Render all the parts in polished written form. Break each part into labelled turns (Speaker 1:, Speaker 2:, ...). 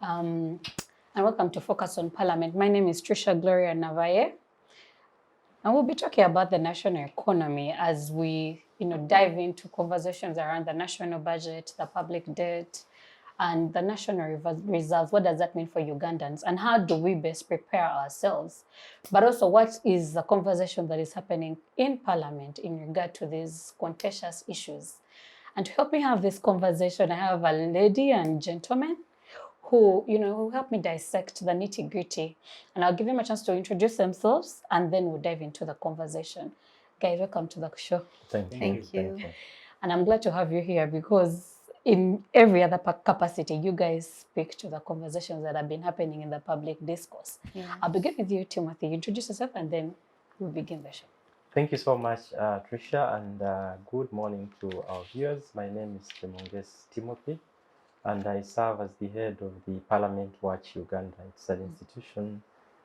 Speaker 1: and welcome to Focus on Parliament. My name is Tricia, Gloria, Nabaye, and we'll be talking about the national economy as we, dive into conversations around the national budget, the public debt, and the national reserves. What does that mean for Ugandans, and how do we best prepare ourselves? But also, what is the conversation that is happening in Parliament in regard to these contentious issues? And to help me have this conversation, I have a lady and gentleman who help me dissect the nitty-gritty. And I'll give them a chance to introduce themselves, and then we'll dive into the conversation. Guys, welcome to the show.
Speaker 2: Thank you.
Speaker 1: And I'm glad to have you here because in every other capacity, you guys speak to the conversations that have been happening in the public discourse.
Speaker 2: Yes.
Speaker 1: I'll begin with you, Timothy. Introduce yourself, and then we'll begin the show.
Speaker 3: Thank you so much, Tricia, and good morning to our viewers. My name is Chemonges Timothy, and I serve as the head of the Parliament Watch Uganda. It's an institution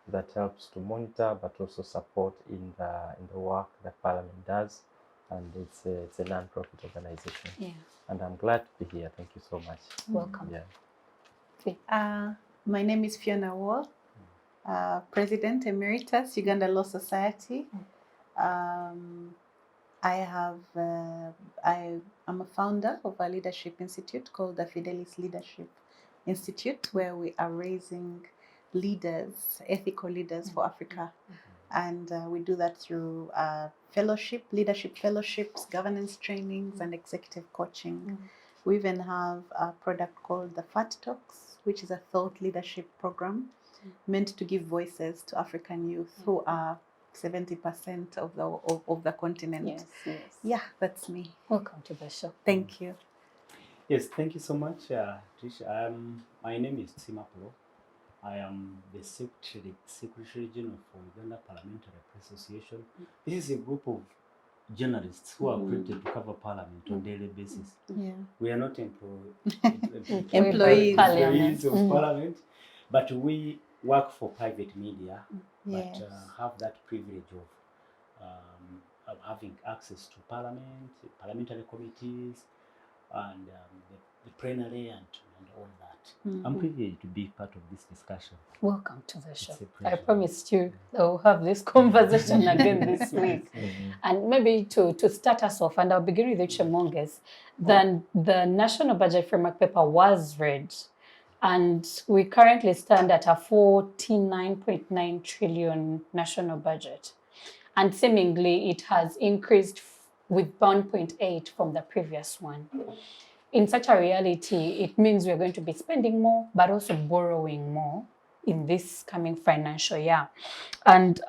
Speaker 3: that helps to monitor but also support in the work that Parliament does, and it's a non-profit organization.
Speaker 1: Yeah.
Speaker 3: And I'm glad to be here. Thank you so much.
Speaker 1: Welcome.
Speaker 3: Yeah.
Speaker 2: My name is Pheona, President Emeritus, Uganda Law Society. I'm a founder of a leadership institute called the Fedelis Leadership Institute, where we are raising leaders, ethical leaders for Africa. And we do that through leadership fellowships, governance trainings, and executive coaching. We even have a product called the Fat Talks, which is a thought leadership program meant to give voices to African youth who are 70% of the continent.
Speaker 1: Yes.
Speaker 2: Yeah, that's me.
Speaker 1: Welcome to the show.
Speaker 2: Thank you.
Speaker 4: Yes, thank you so much, Tricia. My name is Tusiime. I am the Secretary General for Uganda Parliamentary Press Association. This is a group of journalists who are created to cover Parliament on a daily basis.
Speaker 2: Yeah.
Speaker 4: We are not
Speaker 2: Employees
Speaker 4: of Parliament, but we work for private media,
Speaker 2: Yes.
Speaker 4: but have that privilege of having access to Parliament, parliamentary committees, and the plenary and all that. I'm privileged to be part of this discussion.
Speaker 1: Welcome to the show.
Speaker 4: It's a
Speaker 1: I
Speaker 4: pleasure.
Speaker 1: promised you that we'll have this conversation again this week. And maybe to start us off, and I'll begin with the Chemonges, then the National Budget Framework Paper was read, and we currently stand at a 49.9 trillion national budget. And seemingly it has increased with 1.8 from the previous one. In such a reality, it means we're going to be spending more, but also borrowing more in this coming financial year. And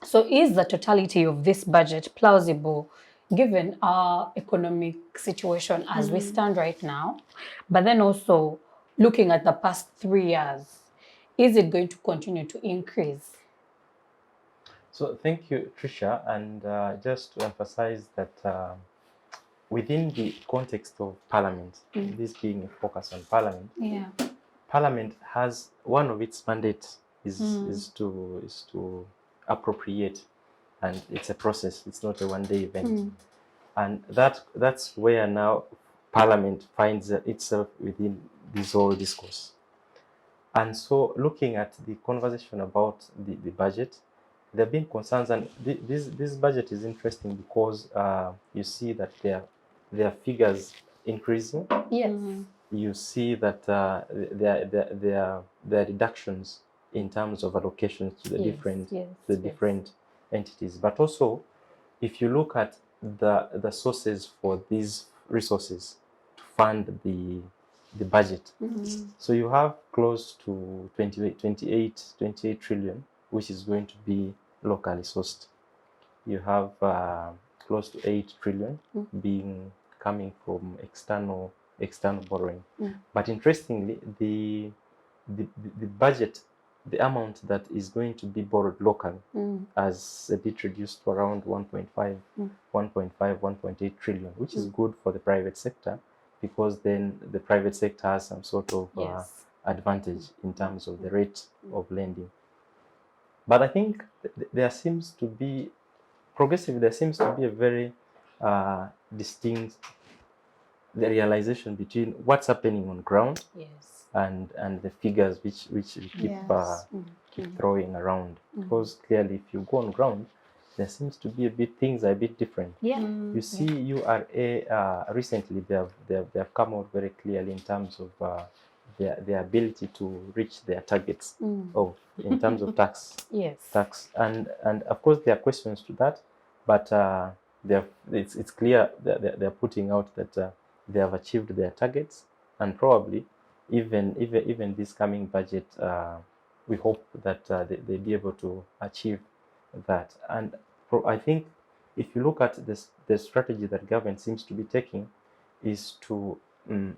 Speaker 1: so is the totality of this budget plausible given our economic situation as we stand right now? But then also looking at the past 3 years, is it going to continue to increase?
Speaker 3: So thank you, Tricia, and just to emphasize that within the context of Parliament, this being a focus on Parliament, Parliament has one of its mandates is to appropriate, and it's a process. It's not a one-day event, and that's where now Parliament finds itself within this whole discourse. And so, looking at the conversation about the budget, there have been concerns, and this budget is interesting because you see that there are figures increasing.
Speaker 1: Yes.
Speaker 3: You see that there are reductions in terms of allocations to the different entities. But also, if you look at the sources for these resources to fund the budget, so you have close to 28 trillion, which is going to be locally sourced. You have close to 8 trillion being coming from external borrowing. But interestingly, the budget, the amount that is going to be borrowed locally has a bit reduced to around 1.8 trillion, which is good for the private sector, because then the private sector has some sort of advantage in terms of the rate of lending. But I think there seems to be a very distinct realization between what's happening on ground and the figures which we keep
Speaker 2: Yes.
Speaker 3: keep throwing around. Because clearly, if you go on ground, there seems to be things are a bit different.
Speaker 1: Yeah.
Speaker 3: You see, URA recently they have come out very clearly in terms of their ability to reach their targets in terms of tax.
Speaker 1: Yes.
Speaker 3: Tax and of course there are questions to that, but it's clear that they're putting out that they have achieved their targets, and probably even this coming budget, we hope that they'll be able to achieve that. And I think if you look at the strategy that government seems to be taking is to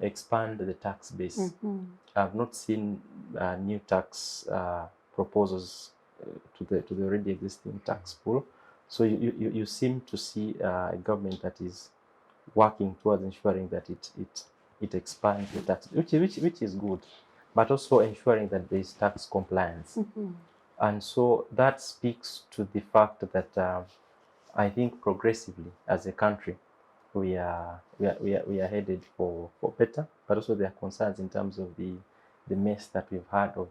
Speaker 3: expand the tax base. I've not seen new tax proposals to the already existing tax pool. So you seem to see a government that is working towards ensuring that it expands the tax, which is good, but also ensuring that there is tax compliance. And so that speaks to the fact that I think progressively as a country we are headed for better, but also there are concerns in terms of the mess that we've had of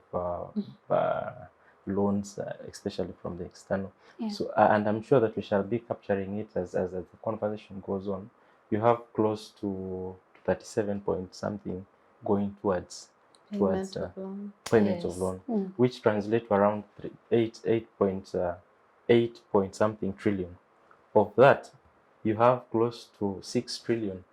Speaker 3: loans, especially from the external.
Speaker 1: Yeah.
Speaker 3: So and I'm sure that we shall be capturing it as the conversation goes on. You have close to 37 point something going towards
Speaker 2: Payment of loan.
Speaker 3: payments of loan, which translate to around 8 point something trillion. Of that, you have close to 6 trillion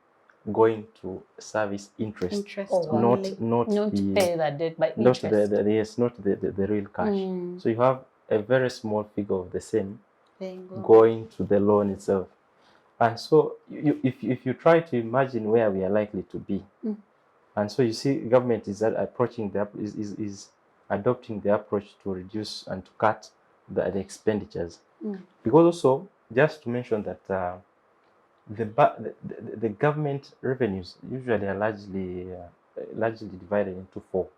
Speaker 3: going to service interest,
Speaker 2: only.
Speaker 3: not the
Speaker 1: pay that debt by
Speaker 3: not
Speaker 1: interest.
Speaker 3: not the real cash. So you have a very small figure of the same
Speaker 2: Paying
Speaker 3: going to the loan itself. And so if you try to imagine where we are likely to be, and so you see government is approaching is adopting the approach to reduce and to cut the expenditures, because also just to mention that the government revenues usually are largely divided into four.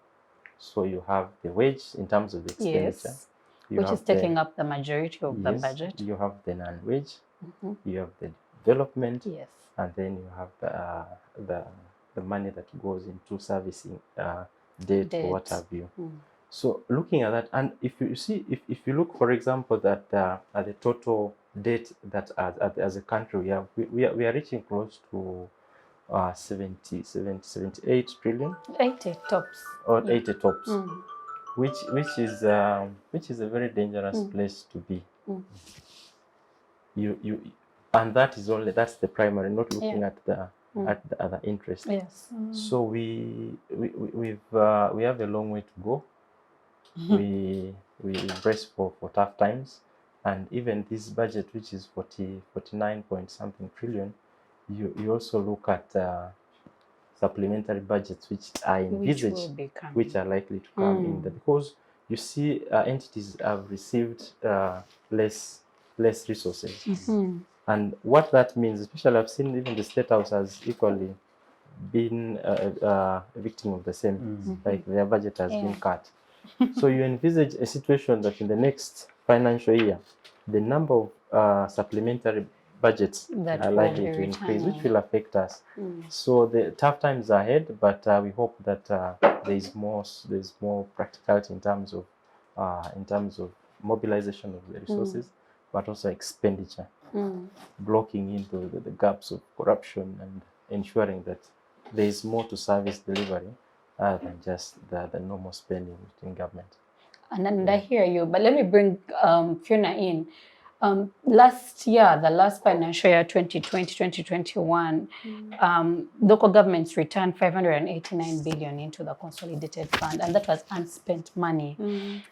Speaker 3: So you have the wage in terms of the expenditure,
Speaker 1: which is taking up the majority of the budget.
Speaker 3: You have the non-wage, you have the development, and then you have the money that goes into servicing debt or what have you. So looking at that, and if you see, if you look, for example, that at the total debt that as a country we are reaching close to 78 trillion,
Speaker 1: 80 tops,
Speaker 3: or 80 tops, which is a very dangerous place to be. And that's the primary, not looking at the other interest. So we have a long way to go. We brace for tough times, and even this budget, which is 49 point something trillion, you also look at supplementary budgets which are envisaged, which are likely to come in there, because you see entities have received less resources. And what that means, especially I've seen even the State House has equally been a victim of the same, like their budget has been cut. So you envisage a situation that in the next financial year, the number of supplementary budgets
Speaker 1: that
Speaker 3: are likely to increase, which will affect us. So the tough times are ahead, but we hope that there's more practicality in terms of mobilization of the resources, but also expenditure, blocking into the gaps of corruption and ensuring that there is more to service delivery other than just the normal spending within government.
Speaker 1: And I hear you, but let me bring Pheona in. Last year, the last financial year, 2020-2021, local governments returned 589 billion into the consolidated fund, and that was unspent money.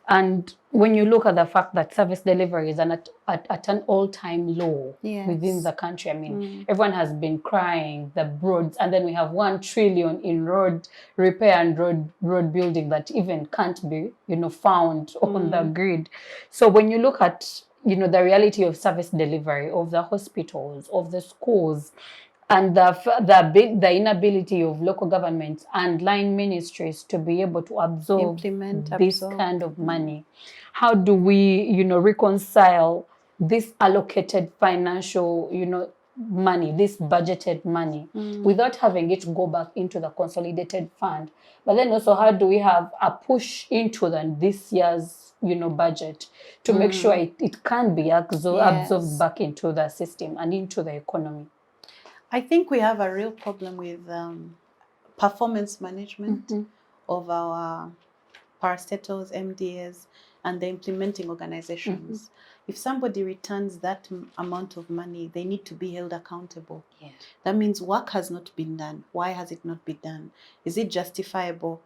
Speaker 1: And when you look at the fact that service delivery is at an all-time low within the country, I mean, everyone has been crying the roads, and then we have 1 trillion in road repair and road building that even can't be, found on the grid. So when you look at the reality of service delivery, of the hospitals, of the schools, and the inability of local governments and line ministries to be able to absorb this kind of money, how do we, reconcile this allocated financial, money, this budgeted money, without having it go back into the consolidated fund? But then also, how do we have a push into this year's, budget to make sure it can be absorbed back into the system and into the economy?
Speaker 2: I think we have a real problem with performance management of our parastatals, MDAs, and the implementing organizations. If somebody returns that amount of money, they need to be held accountable.
Speaker 1: Yeah.
Speaker 2: That means work has not been done. Why has it not been done? Is it justifiable?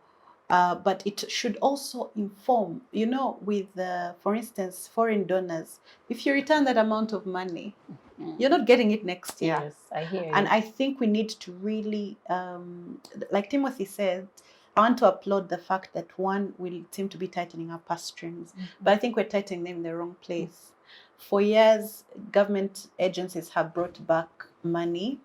Speaker 2: But it should also inform, with, for instance, foreign donors. If you return that amount of money, you're not getting it next year.
Speaker 1: Yes, I hear you.
Speaker 2: And I think we need to really, like Timothy said, I want to applaud the fact that one will seem to be tightening our purse strings, but I think we're tightening them in the wrong place. For years, government agencies have brought back money,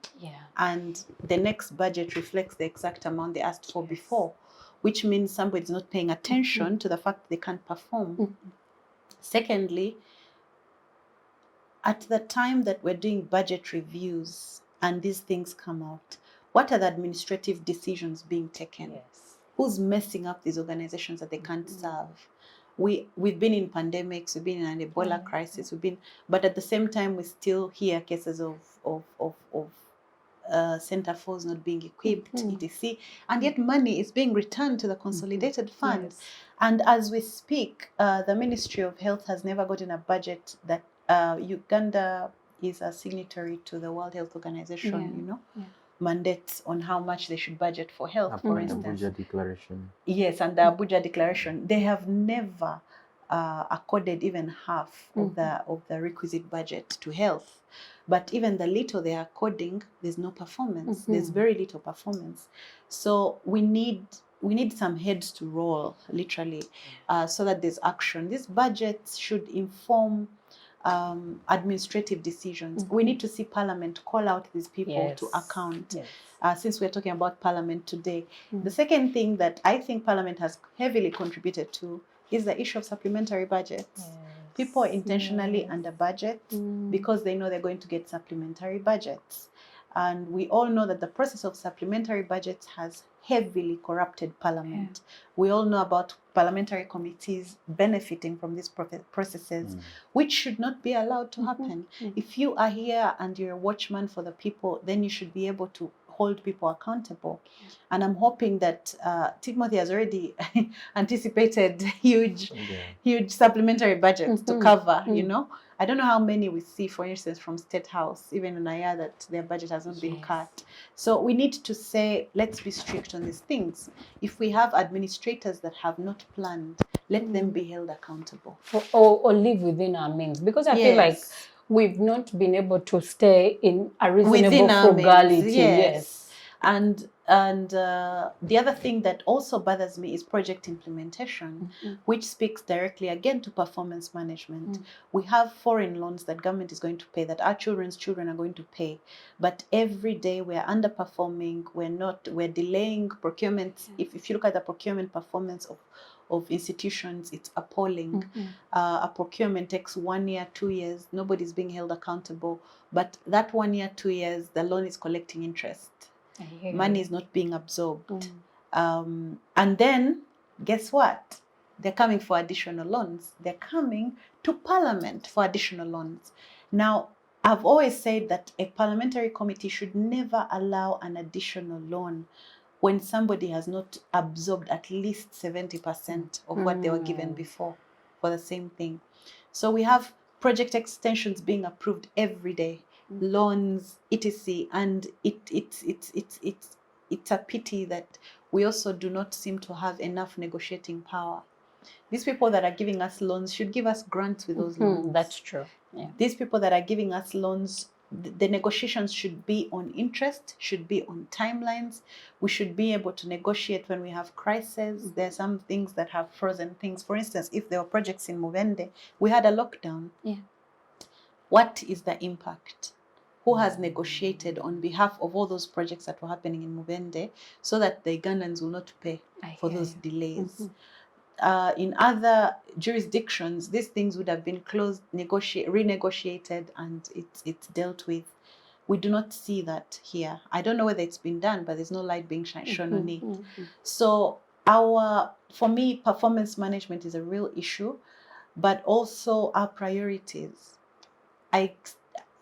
Speaker 2: and the next budget reflects the exact amount they asked for before, which means somebody's not paying attention to the fact that they can't perform. Secondly, at the time that we're doing budget reviews and these things come out, what are the administrative decisions being taken?
Speaker 1: Yes.
Speaker 2: Who's messing up these organizations that they can't serve? We've been in pandemics, we've been in an Ebola crisis, but at the same time we still hear cases of centerfolds not being equipped, etc. And yet money is being returned to the consolidated fund.
Speaker 1: Yes.
Speaker 2: And as we speak, the Ministry of Health has never gotten a budget that Uganda is a signatory to the World Health Organization, mandates on how much they should budget for health, for instance.
Speaker 3: Abuja Declaration.
Speaker 2: Yes, and the Abuja Declaration. They have never accorded even half of the requisite budget to health. But even the little they are according, there's no performance. There's very little performance. So we need some heads to roll, literally, so that there's action. These budgets should inform administrative decisions. We need to see Parliament call out these people to account. Since we're talking about Parliament today. The second thing that I think Parliament has heavily contributed to is the issue of supplementary budgets. People intentionally under budget because they know they're going to get supplementary budgets. And we all know that the process of supplementary budgets has heavily corrupted Parliament. We all know about parliamentary committees benefiting from these processes, which should not be allowed to happen. If you are here and you're a watchman for the people, then you should be able to hold people accountable. And I'm hoping that Timothy has already anticipated huge supplementary budgets to cover, I don't know how many we see, for instance, from State House, even in a year that their budget has not been cut. So we need to say, let's be strict on these things. If we have administrators that have not planned, let them be held accountable.
Speaker 1: Or live within our means. Because I feel like we've not been able to stay in a reasonable frugality. Yes.
Speaker 2: And the other thing that also bothers me is project implementation, which speaks directly again to performance management. We have foreign loans that government is going to pay, that our children's children are going to pay, but every day we're underperforming. We're delaying procurement. If you look at the procurement performance of institutions, it's appalling. A procurement takes 1 year, 2 years. Nobody's being held accountable. But that 1 year, 2 years, the loan is collecting interest. Money is not being absorbed. And then, guess what? They're coming for additional loans. They're coming to Parliament for additional loans. Now, I've always said that a parliamentary committee should never allow an additional loan when somebody has not absorbed at least 70% of what they were given before for the same thing. So we have project extensions being approved every day, loans, etc. And it's a pity that we also do not seem to have enough negotiating power. These people that are giving us loans should give us grants with those loans.
Speaker 1: That's true. Yeah.
Speaker 2: These people that are giving us loans, the negotiations should be on interest, should be on timelines. We should be able to negotiate when we have crises. There are some things that have frozen things. For instance, if there were projects in Mubende, we had a lockdown. What is the impact? Who has negotiated on behalf of all those projects that were happening in Mubende so that the Ugandans will not pay for those delays? In other jurisdictions, these things would have been closed, renegotiated, and it's dealt with. We do not see that here. I don't know whether it's been done, but there's no light being shone on it. So for me, performance management is a real issue, but also our priorities.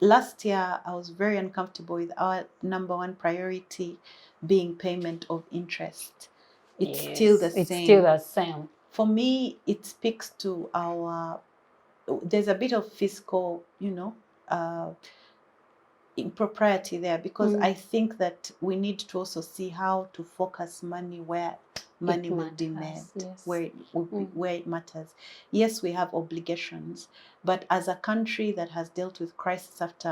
Speaker 2: Last year, I was very uncomfortable with our number one priority being payment of interest. It's still the same.
Speaker 1: It's still the same.
Speaker 2: For me, it speaks to there's a bit of fiscal, impropriety there, because I think that we need to also see how to focus money where money will be made, where it matters. Yes, we have obligations, but as a country that has dealt with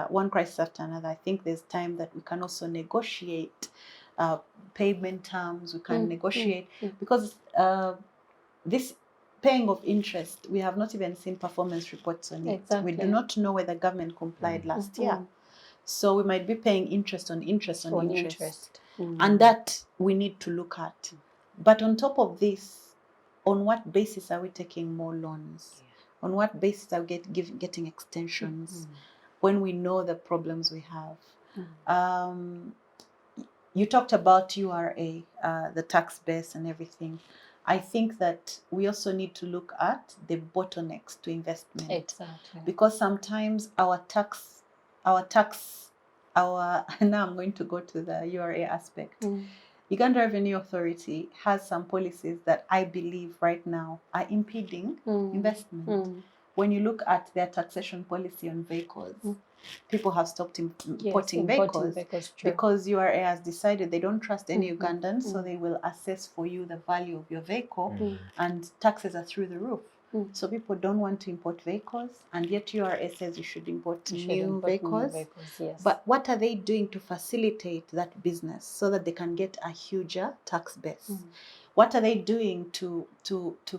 Speaker 2: one crisis after another, I think there's time that we can also negotiate payment terms. We can negotiate, because this paying of interest, we have not even seen performance reports on it. We do not know whether government complied last year. So we might be paying interest on interest on interest. And that we need to look at. But on top of this, on what basis are we taking more loans? On what basis are we getting extensions when we know the problems we have? You talked about URA, the tax base and everything. I think that we also need to look at the bottlenecks to investment.
Speaker 1: Exactly.
Speaker 2: Because sometimes now I'm going to go to the URA aspect. Uganda Revenue Authority has some policies that I believe right now are impeding investment. When you look at their taxation policy on vehicles, people have stopped importing vehicles because URA has decided they don't trust any Ugandans, so they will assess for you the value of your vehicle, and taxes are through the roof. So people don't want to import vehicles, and yet URA says you should import new vehicles. But what are they doing to facilitate that business so that they can get a huger tax base? What are they doing to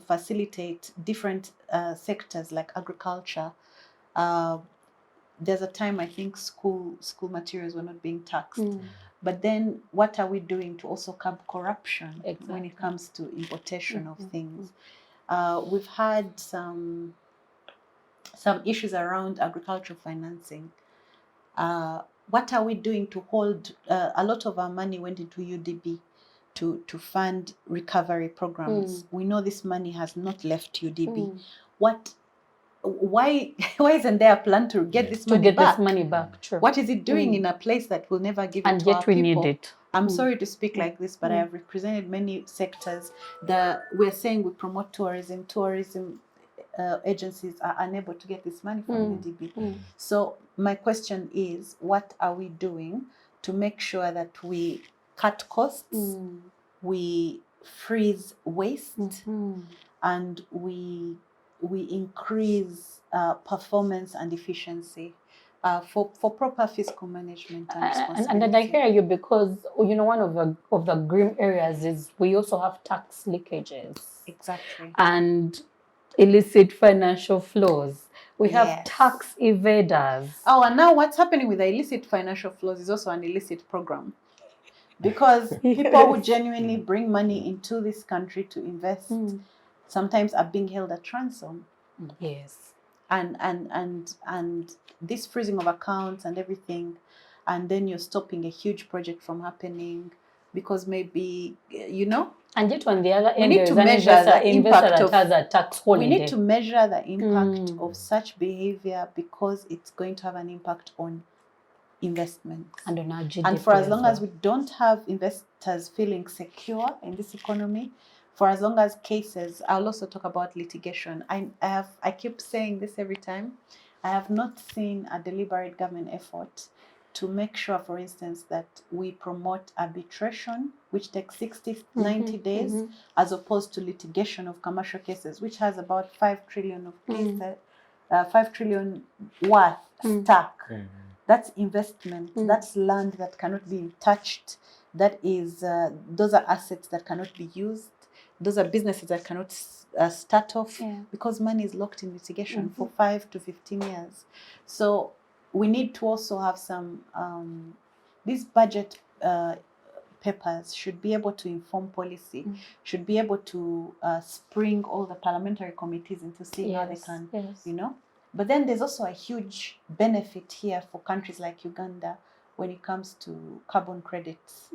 Speaker 2: facilitate different sectors like agriculture? There's a time I think school materials were not being taxed. But then what are we doing to also curb corruption when it comes to importation of things? We've had some issues around agricultural financing. What are we doing to hold? A lot of our money went into UDB to fund recovery programs. We know this money has not left UDB. Why isn't there a plan to get this money back?
Speaker 1: True.
Speaker 2: What is it doing in a place that will never give it to our people?
Speaker 1: And yet we need it.
Speaker 2: I'm sorry to speak like this, but I have represented many sectors that we're saying we promote tourism. Tourism agencies are unable to get this money from UDB. So my question is, what are we doing to make sure that we cut costs, we freeze waste, and we increase performance and efficiency for proper fiscal management and responsibility?
Speaker 1: And I hear you, because one of the grim areas is we also have tax leakages.
Speaker 2: Exactly.
Speaker 1: And illicit financial flows. We have tax evaders.
Speaker 2: Oh, and now what's happening with the illicit financial flows is also an illicit program. Because people who genuinely bring money into this country to invest sometimes are being held at ransom.
Speaker 1: Yes.
Speaker 2: And this freezing of accounts and everything, and then you're stopping a huge project from happening because maybe,
Speaker 1: And yet on the other end,
Speaker 2: we need to measure the impact of
Speaker 1: a tax holiday.
Speaker 2: We need to measure the impact of such behavior, because it's going to have an impact on investments.
Speaker 1: And on our GDP.
Speaker 2: And for as long as we don't have investors feeling secure in this economy, for as long as cases, I'll also talk about litigation. I keep saying this every time. I have not seen a deliberate government effort to make sure, for instance, that we promote arbitration, which takes 90 days, as opposed to litigation of commercial cases, which has about 5 trillion of cases, 5 trillion worth stuck. That's investment. That's land that cannot be touched. That is, those are assets that cannot be used. Those are businesses that cannot start off because money is locked in litigation for 5 to 15 years. So we need to also have some, these budget papers should be able to inform policy, should be able to spring all the parliamentary committees into seeing how they can, But then there's also a huge benefit here for countries like Uganda, when it comes to carbon credits.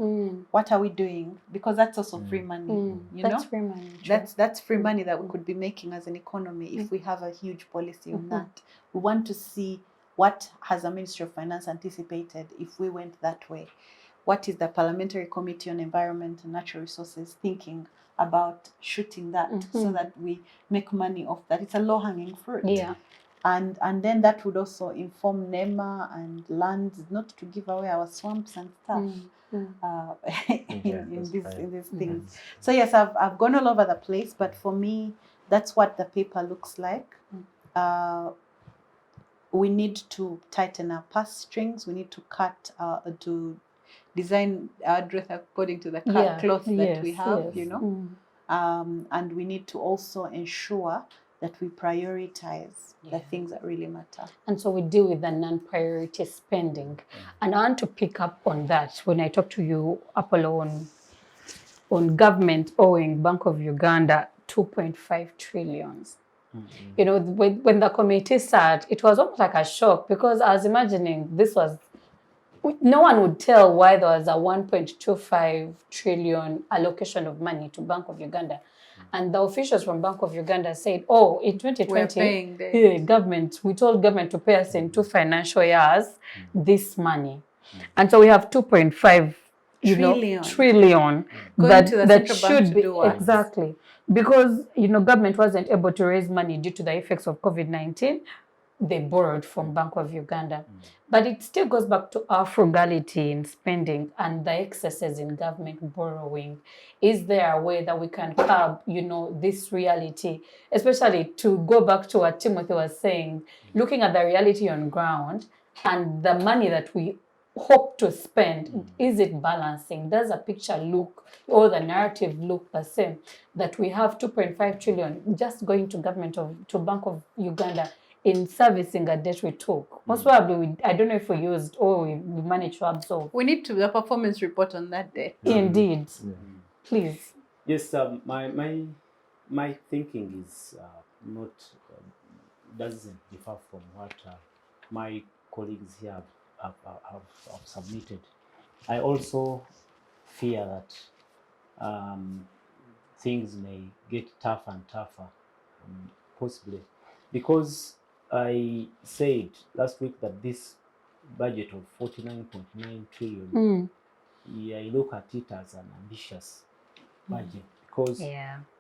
Speaker 2: What are we doing? Because that's also free money. You
Speaker 1: That's
Speaker 2: know,
Speaker 1: free money.
Speaker 2: that's free money that we could be making as an economy if we have a huge policy on that. We want to see what has the Ministry of Finance anticipated if we went that way. What is the Parliamentary Committee on Environment and Natural Resources thinking about shooting that so that we make money off that? It's a low-hanging fruit.
Speaker 1: Yeah.
Speaker 2: And then that would also inform NEMA and lands not to give away our swamps and stuff in these things. So yes, I've gone all over the place, but for me, that's what the paper looks like. We need to tighten our purse strings. We need to to design our dress according to the cloth that we have, you know. And we need to also ensure that we prioritize the things that really matter.
Speaker 1: And so we deal with the non-priority spending. And I want to pick up on that when I talk to you, Apollo, on government owing Bank of Uganda 2.5 trillion. You know, when the committee sat, it was almost like a shock because I was imagining no one would tell why there was a 1.25 trillion allocation of money to Bank of Uganda. And the officials from Bank of Uganda said, oh, in 2020, we told government to pay us in 2 financial years this money. And so we have 2.5 trillion that should be exactly because government wasn't able to raise money due to the effects of COVID-19. They borrowed from Bank of Uganda. But it still goes back to our frugality in spending and the excesses in government borrowing. Is there a way that we can curb, this reality, especially to go back to what Timothy was saying, looking at the reality on ground and the money that we hope to spend, is it balancing? Does the picture look or the narrative look the same? That we have 2.5 trillion just going to Bank of Uganda in servicing a debt we took. Most probably, I don't know if we used or we managed to absorb.
Speaker 2: We need to do a performance report on that debt.
Speaker 1: Indeed. Please.
Speaker 4: Yes, my thinking is not doesn't differ from what my colleagues here have submitted. I also fear that things may get tougher and tougher, possibly, because I said last week that this budget of 49.9 trillion, I look at it as an ambitious budget because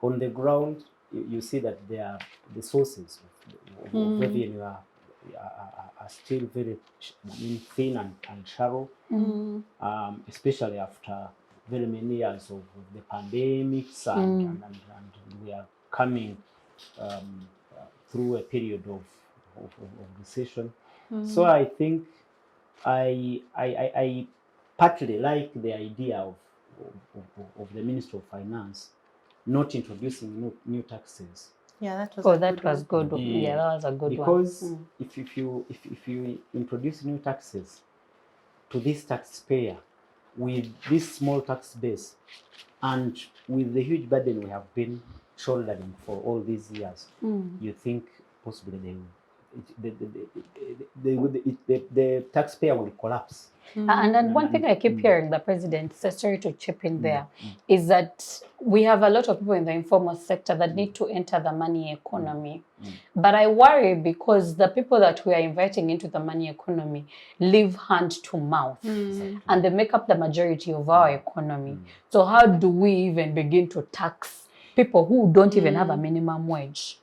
Speaker 4: on the ground you see that the sources of revenue are still very thin and shallow, especially after very many years of the pandemics and we are coming through a period of recession. So I think I partly like the idea of the Minister of Finance not introducing new taxes.
Speaker 2: Yeah, that was
Speaker 1: good. Yeah, that was a good
Speaker 4: because
Speaker 1: one.
Speaker 4: if you introduce new taxes to this taxpayer with this small tax base and with the huge burden we have been shouldering for all these years, you think possibly the taxpayer will collapse.
Speaker 1: And then one thing I keep hearing the president, sorry to chip in there, is that we have a lot of people in the informal sector that need to enter the money economy. But I worry because the people that we are inviting into the money economy live hand to mouth and they make up the majority of our economy. So how do we even begin to tax people who don't even have a minimum wage?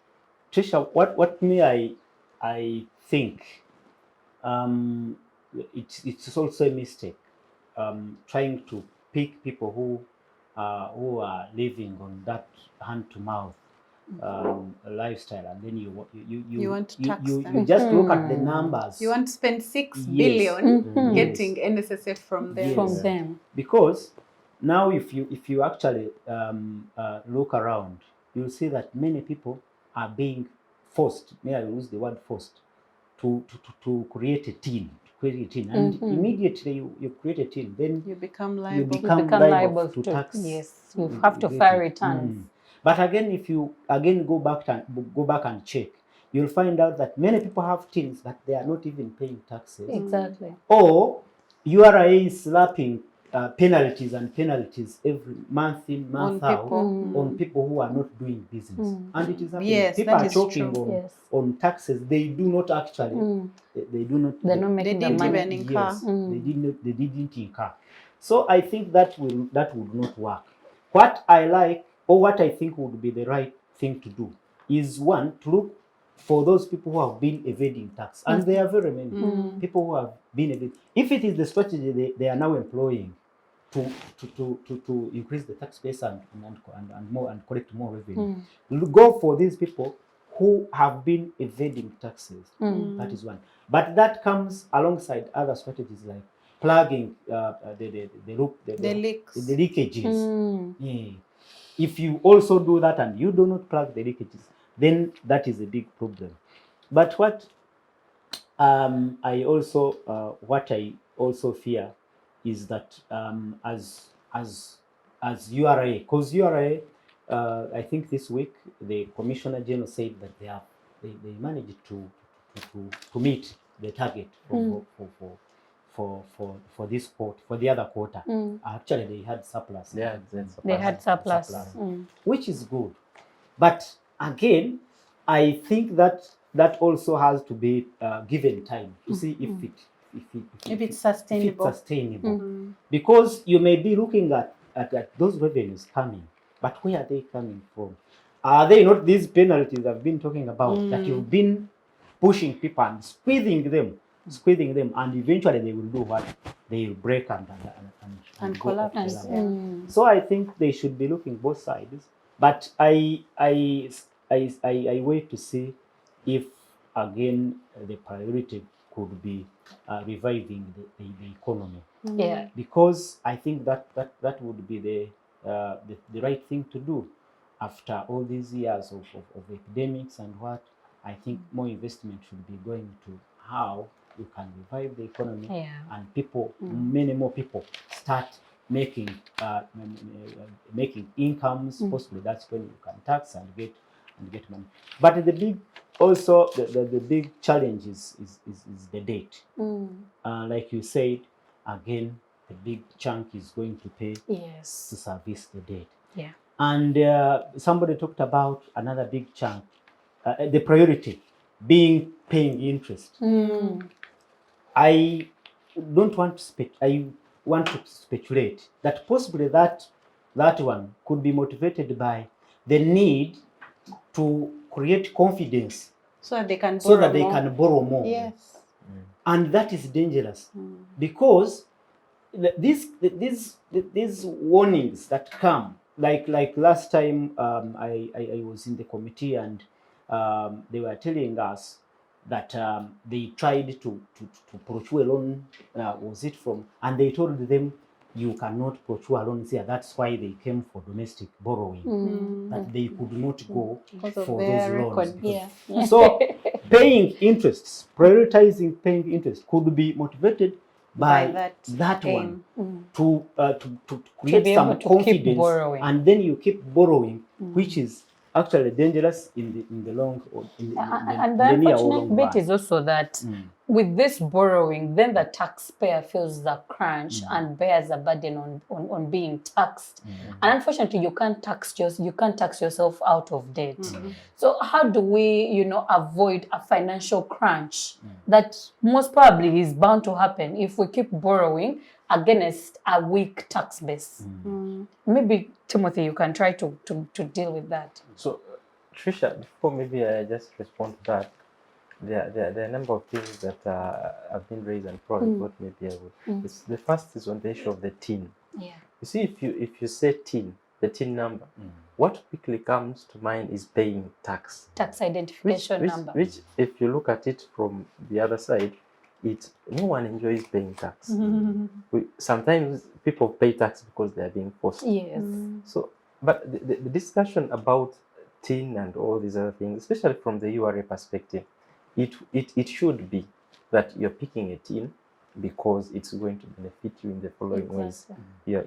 Speaker 4: Tricia, what I think it's also a mistake trying to pick people who are living on that hand to mouth lifestyle, and then you
Speaker 2: want to tax them.
Speaker 4: You just look at the numbers.
Speaker 2: You want to spend 6 billion getting NSSF from them.
Speaker 1: From them.
Speaker 4: Because now if you actually look around, you'll see that many people are being forced, may I use the word forced, to create a tin. And immediately you create a tin, then
Speaker 2: you become liable.
Speaker 4: Liable to tax.
Speaker 1: Yes, you have to file returns.
Speaker 4: But again, if you go back and check, you'll find out that many people have tins that they are not even paying taxes.
Speaker 1: Exactly.
Speaker 4: Or URA is slapping penalties and penalties every month in, month out on people who are not doing business. And it is happening.
Speaker 2: Yes,
Speaker 4: people
Speaker 2: that
Speaker 4: are
Speaker 2: is
Speaker 4: choking
Speaker 2: true.
Speaker 4: on taxes. They do not actually,
Speaker 1: They're not making the
Speaker 2: didn't
Speaker 1: money.
Speaker 2: even incur.
Speaker 4: Yes, they didn't incur. So I think that would not work. What I like, or what I think would be the right thing to do, is one, to look for those people who have been evading tax, and there are very many people who have been evading. If it is the strategy they are now employing to increase the tax base and more and collect more revenue, go for these people who have been evading taxes. That is one. But that comes alongside other strategies like plugging the leakages. Yeah. If you also do that and you do not plug the leakages, then that is a big problem. But what I also fear is that as URA, because URA, I think this week the Commissioner General said that they managed to meet the target for this quarter, for the other quarter. Actually, they had surplus.
Speaker 3: Yeah,
Speaker 1: they had surplus.
Speaker 4: Which is good. But again, I think that also has to be given time to see if it's sustainable. Because you may be looking at those revenues coming, but where are they coming from? Are they not these penalties I've been talking about that you've been pushing people and squeezing them, and eventually they will do what? They will break and collapse. So I think they should be looking both sides. But I wait to see if again the priority could be reviving the economy.
Speaker 1: Yeah.
Speaker 4: Because I think that would be the right thing to do after all these years of epidemics and what. I think more investment should be going to how you can revive the economy and people, many more people start making incomes. Possibly that's when you can tax and get money. But the big the big challenge is the debt. Like you said, again, the big chunk is going to pay to service the debt.
Speaker 1: Yeah.
Speaker 4: And somebody talked about another big chunk, the priority being paying interest. I want to speculate that possibly that one could be motivated by the need to create confidence
Speaker 2: so that they can
Speaker 4: borrow more.
Speaker 2: Yes.
Speaker 4: And that is dangerous because these warnings that come, like last time I was in the committee and they were telling us that they tried to procure a loan, was it from, and they told them you cannot procure loans here. That's why they came for domestic borrowing, that they could not go for those loans. So paying interests, prioritizing paying interest could be motivated by that one to create some confidence, and then you keep borrowing, which is actually dangerous in the long
Speaker 1: and the unfortunate bit is also that with this borrowing, then the taxpayer feels the crunch and bears a burden on being taxed. And unfortunately, you can't tax yourself out of debt. So how do we, avoid a financial crunch that most probably is bound to happen if we keep borrowing against a weak tax base? Maybe Timothy, you can try to deal with that.
Speaker 3: So, Tricia, before maybe I just respond to that, there are a number of things that have been raised and probably what maybe I would. The first is on the issue of the TIN.
Speaker 1: Yeah.
Speaker 3: You see, if you say TIN, the TIN number, what quickly comes to mind is paying tax.
Speaker 1: Tax identification number.
Speaker 3: Which, if you look at it from the other side, no one enjoys paying tax. Sometimes people pay tax because they are being forced.
Speaker 1: Yes.
Speaker 3: So, but the discussion about TIN and all these other things, especially from the URA perspective, it should be that you're picking a TIN because it's going to benefit you in the following ways. You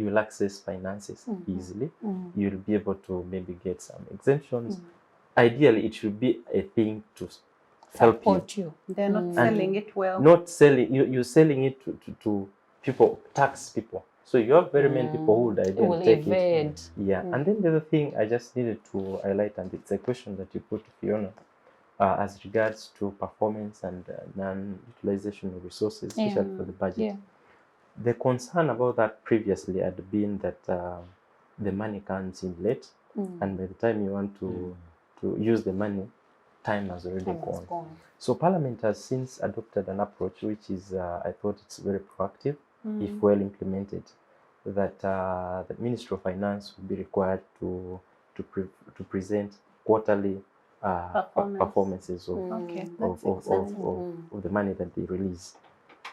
Speaker 3: will access finances easily. You'll be able to maybe get some exemptions. Ideally, it should be a thing to help you.
Speaker 1: Support you.
Speaker 2: They're not selling it well.
Speaker 3: Not selling, you're selling it to people, tax people. So you have very many people who would ideally take
Speaker 1: evade.
Speaker 3: it. Yeah. And then the other thing I just needed to highlight, and it's a question that you put to Pheona, as regards to performance and non-utilization of resources, especially for the budget.
Speaker 1: Yeah.
Speaker 3: The concern about that previously had been that the money comes in late, and by the time you want to use the money, time has already gone. So Parliament has since adopted an approach which is, I thought it's very proactive, if well implemented, that the Ministry of Finance will be required to present quarterly performances of the money that they release.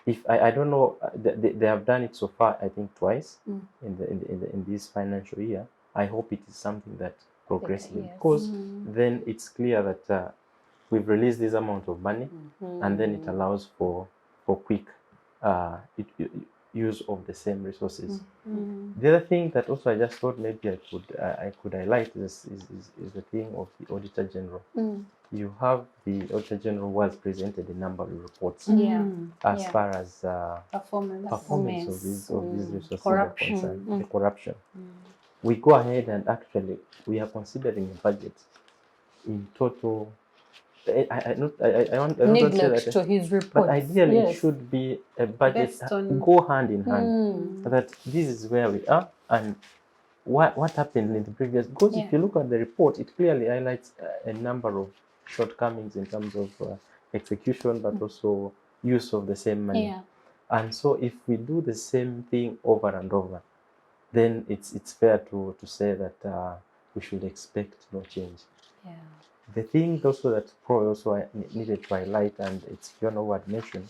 Speaker 3: If I don't know, they have done it so far, I think twice in this financial year. I hope it is something that progressively, because then it's clear that we've released this amount of money, and then it allows for quick use of the same resources. The other thing that also I just thought maybe I could highlight is the thing of the Auditor General. You have the Auditor General who has presented a number of reports as far as performance of these resources are concerned, the corruption. We go ahead and actually we are considering a budget in total. I don't
Speaker 1: neglect
Speaker 3: say that,
Speaker 1: to his reports.
Speaker 3: but ideally it should be a budget go hand in hand. That this is where we are and what happened in the previous. Because if you look at the report, it clearly highlights a number of shortcomings in terms of execution, but also use of the same money. And so if we do the same thing over and over, then it's fair to say that we should expect no change. The thing also that Pro also needed to highlight, and it's Pheona who had mentioned,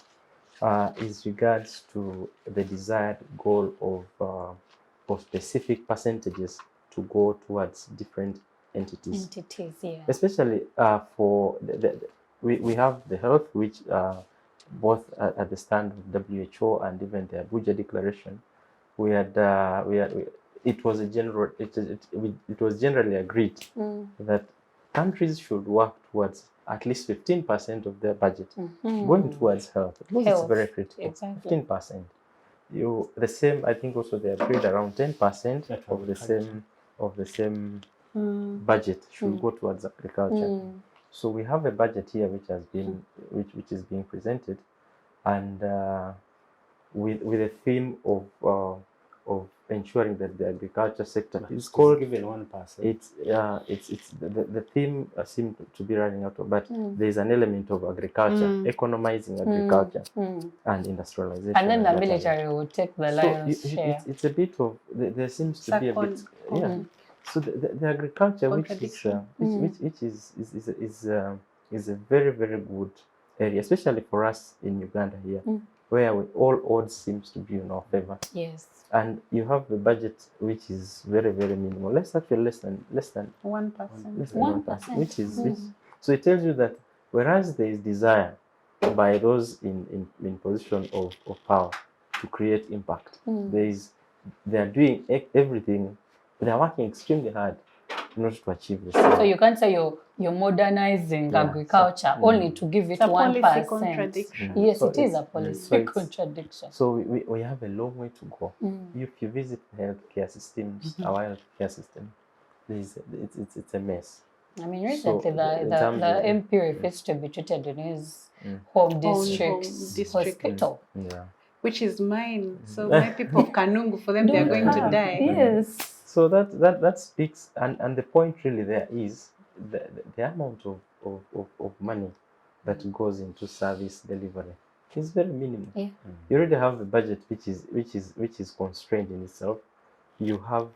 Speaker 3: is regards to the desired goal of specific percentages to go towards different entities. Especially for we have the health, which both at the stand of WHO and even the Abuja Declaration, it was generally agreed that countries should work towards at least 15% of their budget going towards health. Because it's very critical. 15%. The same, I think also they agreed around 10% of the same budget should go towards agriculture. So we have a budget here which has been which is being presented, and with a theme of ensuring that the agriculture sector is called
Speaker 4: given 1%.
Speaker 3: It's the theme seems to be running out of, but there is an element of agriculture, economizing agriculture and industrialization.
Speaker 1: And then the military will take the lion's share.
Speaker 3: It's a bit of there seems to be a bit So the agriculture, which is a very, very good area, especially for us in Uganda here, where all odds seems to be in our favor.
Speaker 1: Yes.
Speaker 3: And you have a budget which is very, very minimal. Less than 1%. Less than 1%. Which is so it tells you that whereas there is desire by those in position of power to create impact, they are doing everything. They are working extremely hard in order to achieve this.
Speaker 1: So you can't say you're modernizing agriculture only to give it 1%. Yes, so it is a policy contradiction.
Speaker 3: So we have a long way to go. If you visit the healthcare systems, our healthcare system, it's a mess.
Speaker 1: I mean, recently the MP refused to be treated in his home district hospital.
Speaker 2: Which is mine. So my people of Kanungu, for them, they are going to die.
Speaker 1: Yes.
Speaker 3: So that speaks, and the point really there is the amount of money that goes into service delivery is very minimal. You already have a budget which is constrained in itself. You have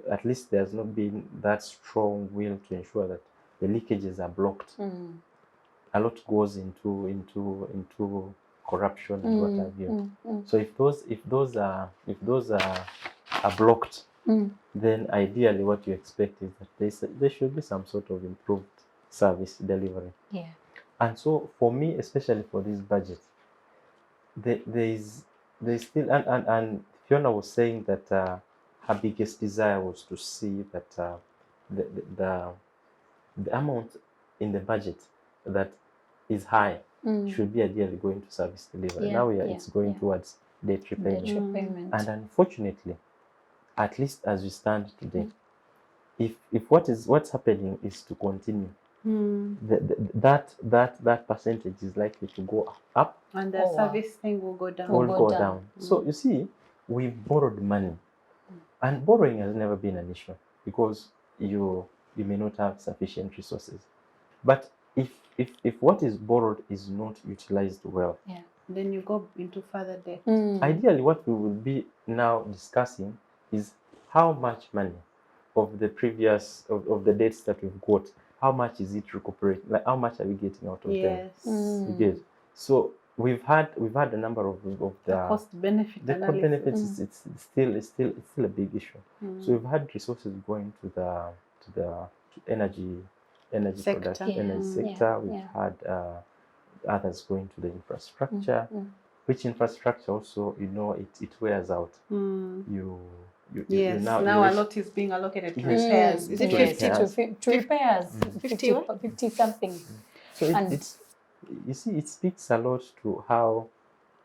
Speaker 3: at least there's not been that strong will to ensure that the leakages are blocked. A lot goes into corruption and what have you. So if those are blocked, then ideally what you expect is that there should be some sort of improved service delivery. And so for me, especially for this budget, there's still and Pheona was saying that her biggest desire was to see that the amount in the budget that is high should be ideally going to service delivery. Now it's going towards debt repayment. And unfortunately, at least as we stand today, if what's happening is to continue, that percentage is likely to go up,
Speaker 2: and the service thing will go down.
Speaker 3: Will go down. So you see, we've borrowed money, and borrowing has never been an issue because you may not have sufficient resources. But if what is borrowed is not utilized well,
Speaker 2: then you go into further debt.
Speaker 3: Ideally, what we will be now discussing is how much money of the previous of the debts that we've got, how much is it recuperating? Like how much are we getting out of them? You get. So we've had a number of the
Speaker 2: cost benefit.
Speaker 3: The cost benefits it's still a big issue. So we've had resources going to the energy
Speaker 2: sector.
Speaker 3: Production, energy sector. We've had others going to the infrastructure, which infrastructure also, it wears out.
Speaker 2: Now a lot is being allocated to repairs. Is it 50
Speaker 1: to repairs? 50 something.
Speaker 3: So you see, it speaks a lot to how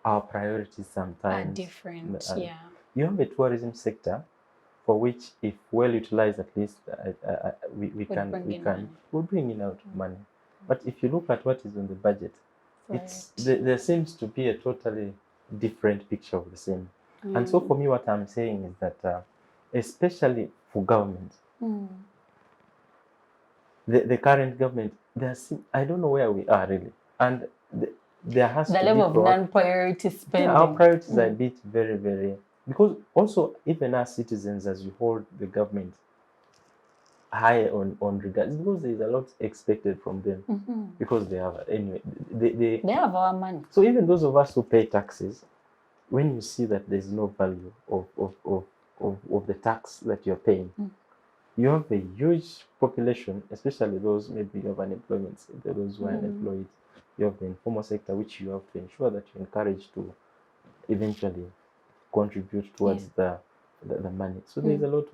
Speaker 3: our priorities sometimes
Speaker 1: are different.
Speaker 3: You have a tourism sector for which, if well utilized, at least we'll bring in out money. But if you look at what is on the budget, there seems to be a totally different picture of the same. And so for me, what I'm saying is that, especially for government, the current government, I don't know where we are really, and there has to be the
Speaker 1: level of non-priority spending.
Speaker 3: Our priorities are a bit very, very, because also even as citizens, as you hold the government high on regards, because there is a lot expected from them, because they have they
Speaker 1: have our money.
Speaker 3: So even those of us who pay taxes, when you see that there's no value of the tax that you're paying, you have a huge population, especially those maybe of unemployment, those who are unemployed. You have the informal sector, which you have to ensure that you encourage to eventually contribute towards the money. So there's a lot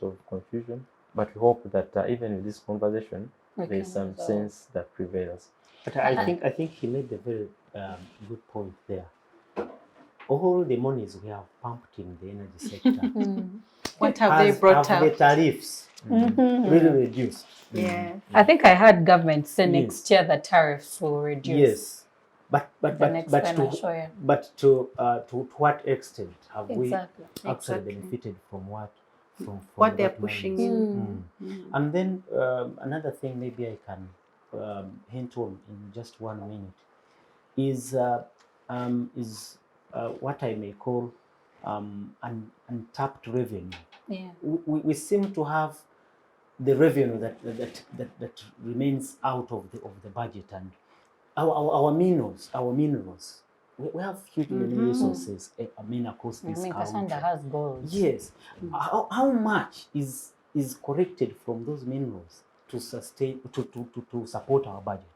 Speaker 3: of confusion, but we hope that even with this conversation, there is some sense that prevails.
Speaker 4: But I think he made a very good point there. All the monies we have pumped in the energy sector.
Speaker 2: What have they brought
Speaker 4: out? The tariffs really reduced.
Speaker 1: I think I heard government say next year the tariffs will reduce.
Speaker 4: Yes, but to what extent have we actually benefited from what?
Speaker 2: What they're pushing in.
Speaker 4: And then another thing maybe I can hint on in just 1 minute is what I may call untapped revenue. We seem to have the revenue that remains out of the budget, and our minerals. We have huge resources. I mean, across this country.
Speaker 1: Has gold.
Speaker 4: Yes. How much is collected from those minerals to sustain to support our budget?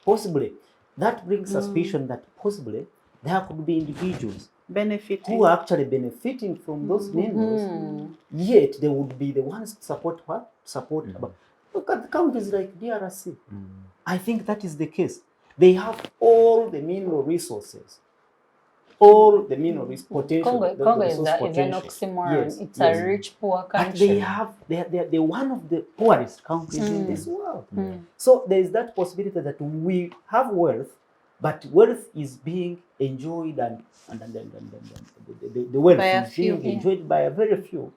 Speaker 4: Possibly, that brings suspicion that possibly there could be individuals who are actually benefiting from those minerals, yet they would be the ones to support what? Look at the countries like DRC. I think that is the case. They have all the mineral resources, all the mineral potential.
Speaker 1: Congo is an oxymoron.
Speaker 4: Yes,
Speaker 1: it's a rich, poor country.
Speaker 4: But they're one of the poorest countries in this world. So there is that possibility that we have wealth, but wealth is being enjoyed and the wealth is being enjoyed by a very few.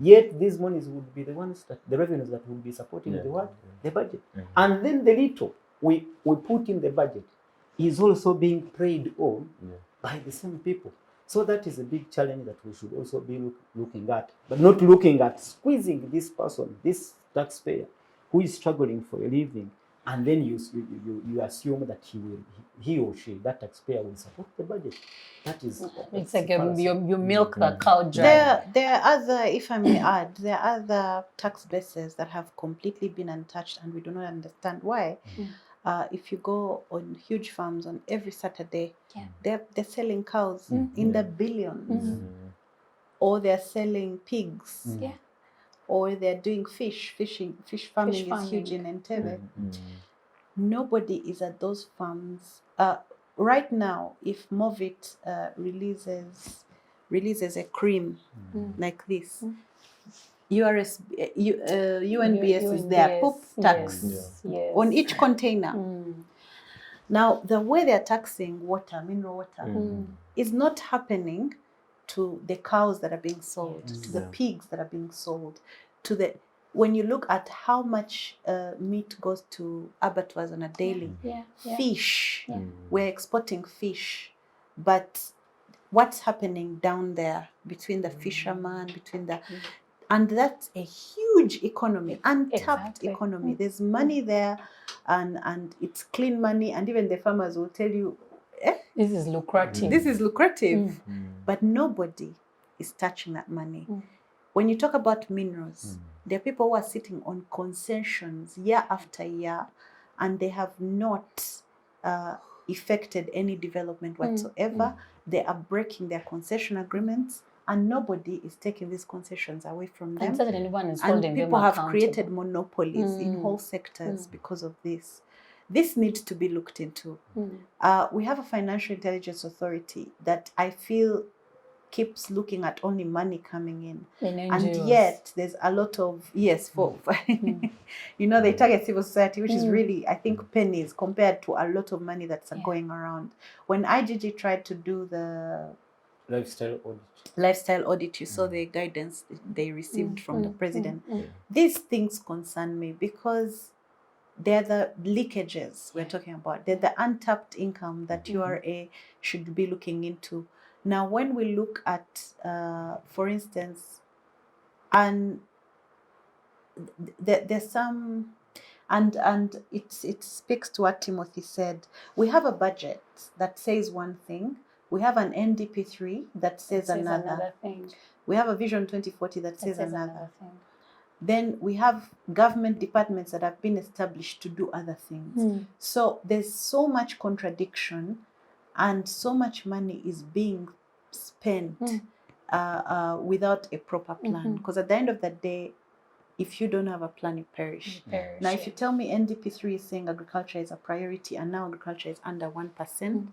Speaker 4: Yet these monies would be the ones the revenues that will be supporting the budget. And then the little we put in the budget is also being preyed on by the same people. So that is a big challenge that we should also be looking at, but not looking at squeezing this person, this taxpayer who is struggling for a living, and then you assume that he or she, that taxpayer, will support the budget. That is,
Speaker 1: it's like you milk the cow dry.
Speaker 2: There are other, if I may add, there are other tax bases that have completely been untouched, and we do not understand why. If you go on huge farms on every Saturday, they're selling cows in the billions, or they're selling pigs, or they're doing fish farming is huge in Entebbe. nobody is at those farms. Right now, if Movit releases a cream like this, UNBS is there, poop tax on each container. Now, the way they're taxing water, mineral water, is not happening to the cows that are being sold, to the pigs that are being sold, to the... When you look at how much meat goes to abattoirs on a daily, fish, we're exporting fish, but what's happening down there between the fisherman, between the... And that's a huge economy, untapped economy. There's money there, and it's clean money, and even the farmers will tell you,
Speaker 1: this is lucrative.
Speaker 2: This is lucrative. But nobody is touching that money. When you talk about minerals, there are people who are sitting on concessions year after year, and they have not effected any development whatsoever. They are breaking their concession agreements, and nobody is taking these concessions away from them. And people have created monopolies in whole sectors because of this. This needs to be looked into. We have a financial intelligence authority that I feel keeps looking at only money coming in. And yet there's a lot of, you know, they target civil society, which is really, I think, pennies compared to a lot of money that's going around. When IGG tried to do the lifestyle audit, you saw the guidance they received from the president. These things concern me because they're the leakages we're talking about. They're the untapped income that URA should be looking into. Now, when we look at, for instance, and there's some, and it speaks to what Timothy said. We have a budget that says one thing. We have an NDP3 that says another
Speaker 1: thing.
Speaker 2: We have a Vision 2040 that says another thing. Then we have government departments that have been established to do other things. So there's so much contradiction, and so much money is being spent without a proper plan. Because at the end of the day, if you don't have a plan, you perish. Now, if you tell me NDP3 is saying agriculture is a priority, and now agriculture is under 1%,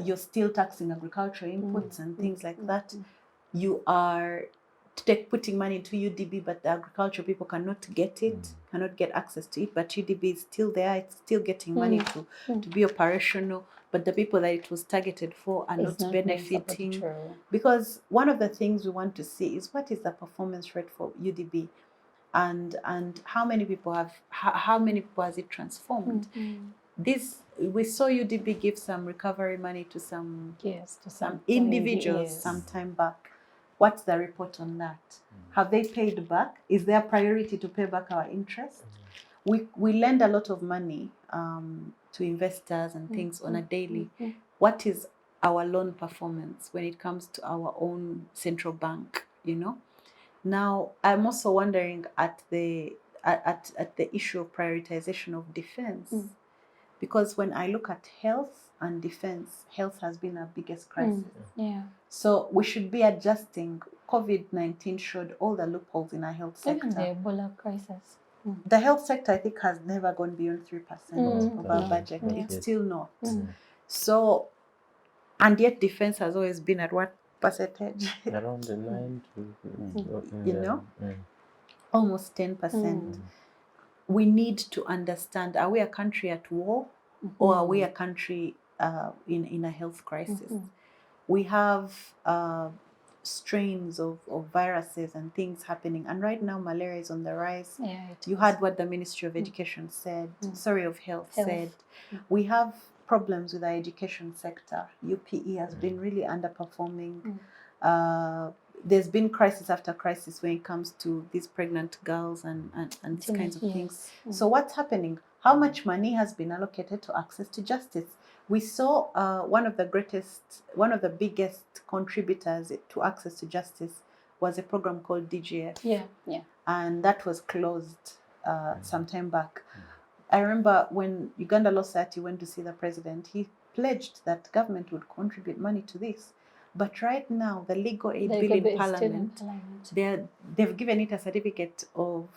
Speaker 2: you're still taxing agricultural inputs and things like that. You are putting money into UDB, but the agricultural people cannot get it, cannot get access to it. But UDB is still there; it's still getting money to be operational. But the people that it was targeted for are not benefiting. Because one of the things we want to see is what is the performance rate for UDB, and how many people has it transformed? We saw UDB give some recovery money to some individuals some time back. What's the report on that? Have they paid back? Is there a priority to pay back our interest? We lend a lot of money to investors and things on a daily. What is our loan performance when it comes to our own central bank? You know. Now, I'm also wondering at the issue of prioritization of defense, because when I look at health and defense, health has been our biggest crisis. So we should be adjusting. COVID-19 showed all the loopholes in our health sector.
Speaker 1: Even the Ebola crisis.
Speaker 2: The health sector, I think, has never gone beyond 3% of our budget. It's still not. So, and yet defense has always been at what percentage?
Speaker 3: Around the 9 to,
Speaker 2: almost 10%. We need to understand, are we a country at war, or are we a country in a health crisis? We have strains of viruses and things happening, and right now malaria is on the rise. You heard what the Ministry of Education said, of Health said. We have problems with our education sector. UPPA has been really underperforming. There's been crisis after crisis when it comes to these pregnant girls and these kinds of things. So what's happening? How much money has been allocated to access to justice? We saw one of the biggest contributors to access to justice was a program called DGF. And that was closed some time back. I remember when Uganda Law Society went to see the president, he pledged that government would contribute money to this. But right now, the legal aid bill in Parliament, they've given it a certificate of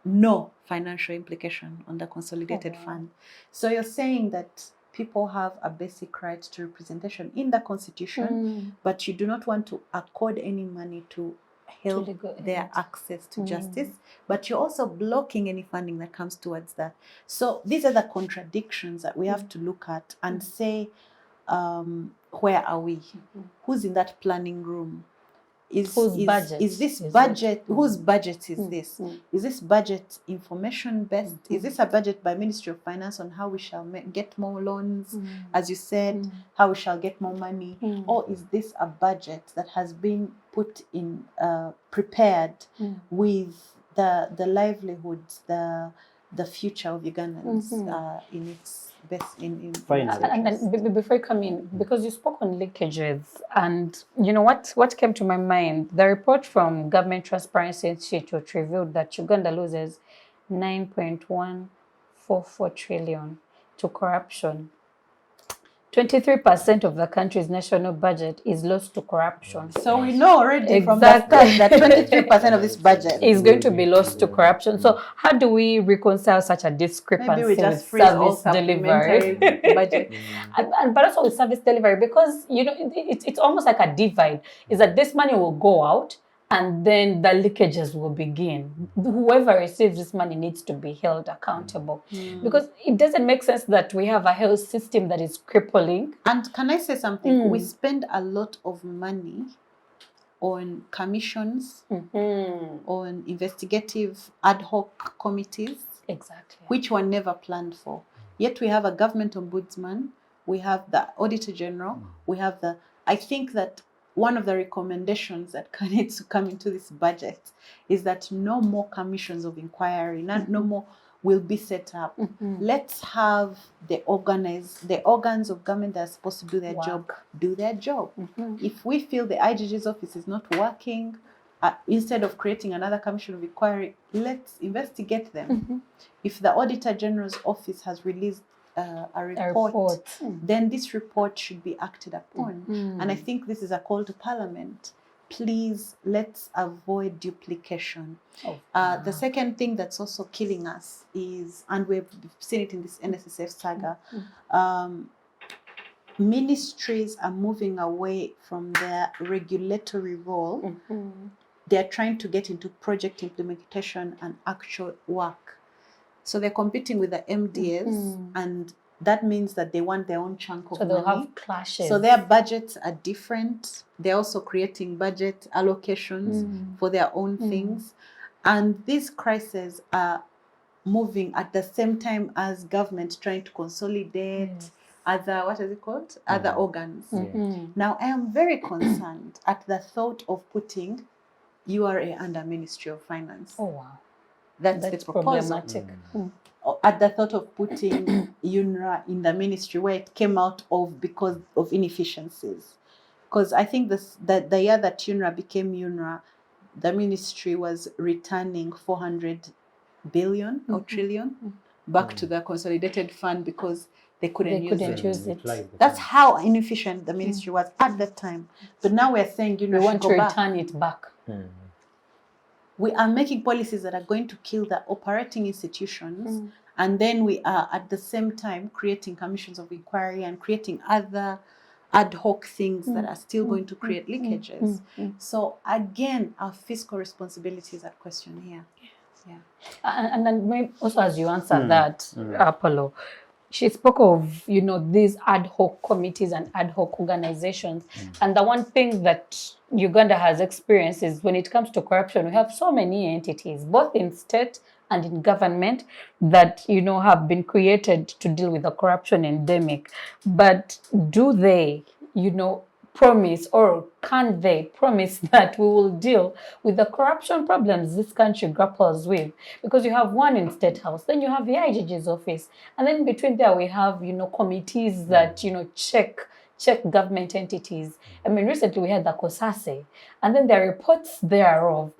Speaker 2: no financial implication on the consolidated fund. So you're saying that people have a basic right to representation in the constitution, but you do not want to accord any money to help their access to justice, but you're also blocking any funding that comes towards that. So these are the contradictions that we have to look at and say, where are we? Who's in that planning room? Whose budget is this? Whose budget is this? Is this budget information based? Is this a budget by Ministry of Finance on how we shall get more loans, as you said, how we shall get more money? Or is this a budget that has been put in, prepared with the livelihoods, the future of Ugandans in its best in
Speaker 1: and before you come in, because you spoke on leakages, and you know what came to my mind, the report from Government Transparency Institute revealed that Uganda loses 9.144 trillion to corruption. 23% of the country's national budget is lost to corruption.
Speaker 2: So we know already from the start that 23% of this budget
Speaker 1: is going to be lost to corruption. So how do we reconcile such a discrepancy?
Speaker 2: Maybe we just
Speaker 1: with service delivery
Speaker 2: budget,
Speaker 1: but also with service delivery, because you know it's almost like a divide. Is that this money will go out, and then the leakages will begin. Whoever receives this money needs to be held accountable, because it doesn't make sense that we have a health system that is crippling.
Speaker 2: And can I say something? We spend a lot of money on commissions, on investigative ad hoc committees, which were never planned for. Yet we have a government ombudsman, we have the Auditor General, we have the, I think that one of the recommendations that needs to come into this budget is that no more commissions of inquiry, no more will be set up. Let's have the organs of government that are supposed to do their job. If we feel the IGG's office is not working, instead of creating another commission of inquiry, let's investigate them. If the Auditor General's office has released a report, then this report should be acted upon. And I think this is a call to Parliament. Please, let's avoid duplication. The second thing that's also killing us is, and we've seen it in this NSSF saga, ministries are moving away from their regulatory role. They're trying to get into project implementation and actual work. So they're competing with the MDAs, and that means that they want their own chunk of money.
Speaker 1: So they'll have clashes.
Speaker 2: So their budgets are different. They're also creating budget allocations for their own things. And these crises are moving at the same time as government trying to consolidate other, what is it called? Other organs. Now, I am very concerned at the thought of putting URA under Ministry of Finance.
Speaker 1: Oh, wow.
Speaker 2: That's the proposal.
Speaker 1: Problematic.
Speaker 2: At the thought of putting UNRA in the ministry, where it came out of because of inefficiencies. Because I think the year that UNRA became UNRA, the ministry was returning 400 billion or trillion back to the consolidated fund because they couldn't use it. That's how inefficient the ministry was at that time. But now we're saying UNRA
Speaker 1: we want to
Speaker 2: return
Speaker 1: return it back.
Speaker 2: We are making policies that are going to kill the operating institutions, and then we are at the same time creating commissions of inquiry and creating other ad hoc things that are still going to create leakages. So again, our fiscal responsibility is at question here.
Speaker 1: And then maybe also as you answer that, Apollo, she spoke of, you know, these ad hoc committees and ad hoc organizations. And the one thing that Uganda has experienced is when it comes to corruption, we have so many entities, both in state and in government, that, you know, have been created to deal with the corruption endemic. But do they, you know, promise, or can they promise that we will deal with the corruption problems this country grapples with? Because you have one in State House, then you have the IGG's office, and then between there we have, you know, committees that, you know, check government entities. I mean, recently we had the COSASE, and then there are reports thereof.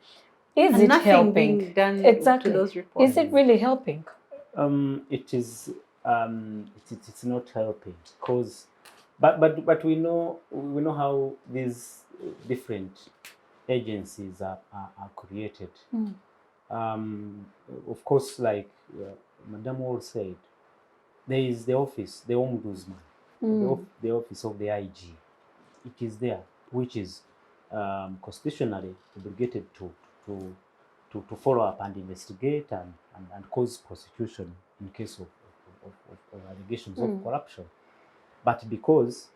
Speaker 1: Is it helping?
Speaker 2: Being done to those reports.
Speaker 1: Is it really helping?
Speaker 4: It is. It's not helping, because. But we know how these different agencies are created. of course, like Madam Wall said, there is the office, the Ombudsman, the office of the IG. It is there, which is constitutionally obligated to follow up and investigate and cause prosecution in case of allegations of corruption. But because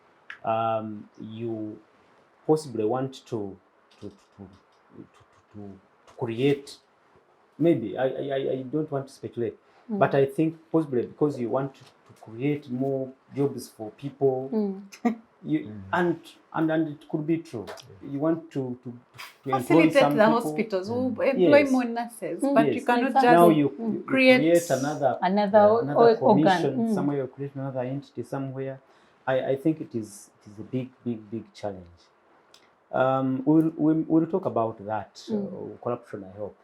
Speaker 4: you possibly want to create, maybe I don't want to speculate, but I think possibly because you want to create more jobs for people, and it could be true. You want to
Speaker 2: facilitate
Speaker 4: some
Speaker 2: the
Speaker 4: people.
Speaker 2: Hospitals who employ more nurses, but you cannot just
Speaker 4: now you create another commission
Speaker 1: organ.
Speaker 4: somewhere, you create another entity somewhere. I think it is a big challenge. We'll talk about that corruption, I hope,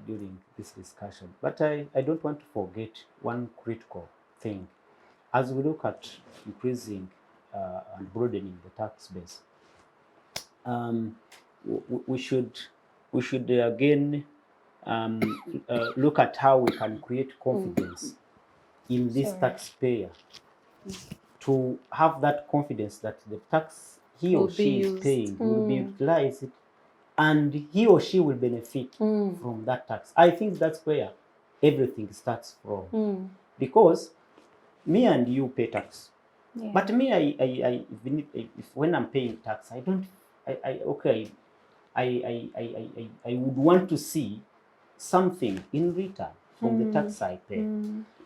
Speaker 4: during this discussion. But I don't want to forget one critical thing. As we look at increasing and broadening the tax base, we should again look at how we can create confidence in this taxpayer, to have that confidence that the tax he or she is paying will be utilized and he or she will benefit from that tax. I think that's where everything starts from. Because me and you pay tax. Yeah. But me, when I'm paying tax, I would want to see something in return from the tax I pay.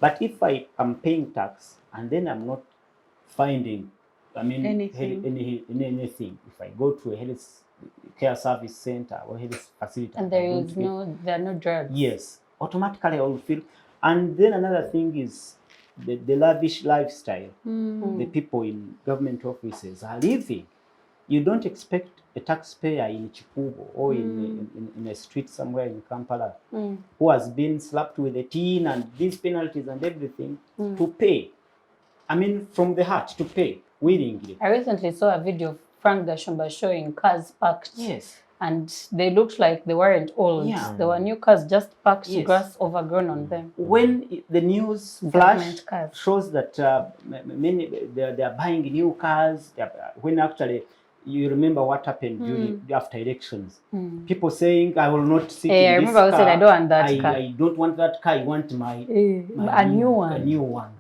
Speaker 4: But if I am paying tax and then I'm not finding, anything. If I go to a health care service center or health facility
Speaker 1: and there are no drugs.
Speaker 4: Yes, automatically I will feel. And then another thing is the lavish lifestyle the people in government offices are living. You don't expect a taxpayer in Chikubo or in a street somewhere in Kampala who has been slapped with a tin and these penalties and everything to pay. From the heart, to pay willingly. I
Speaker 1: recently saw a video of Frank Gashumba showing cars parked.
Speaker 4: Yes.
Speaker 1: And they looked like they weren't old. Yeah. They were new cars just parked, grass overgrown on them.
Speaker 4: When the news flash shows that many they are buying new cars, when actually you remember what happened after elections. People saying, I will not sit in this car. I
Speaker 1: remember I said, I don't want that car.
Speaker 4: I don't want that car. I want
Speaker 1: a new one.
Speaker 4: A new one.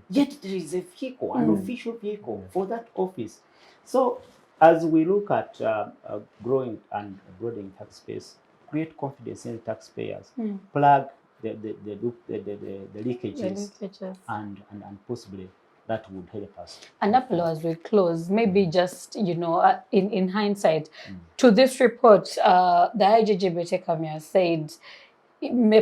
Speaker 4: Yet there is a vehicle, an official vehicle for that office. So as we look at growing and broadening tax base, create confidence in taxpayers, plug the leakages, and possibly that would help us.
Speaker 1: And Apollo, as we close, maybe just, in hindsight, to this report, the IGGBT Kamia said,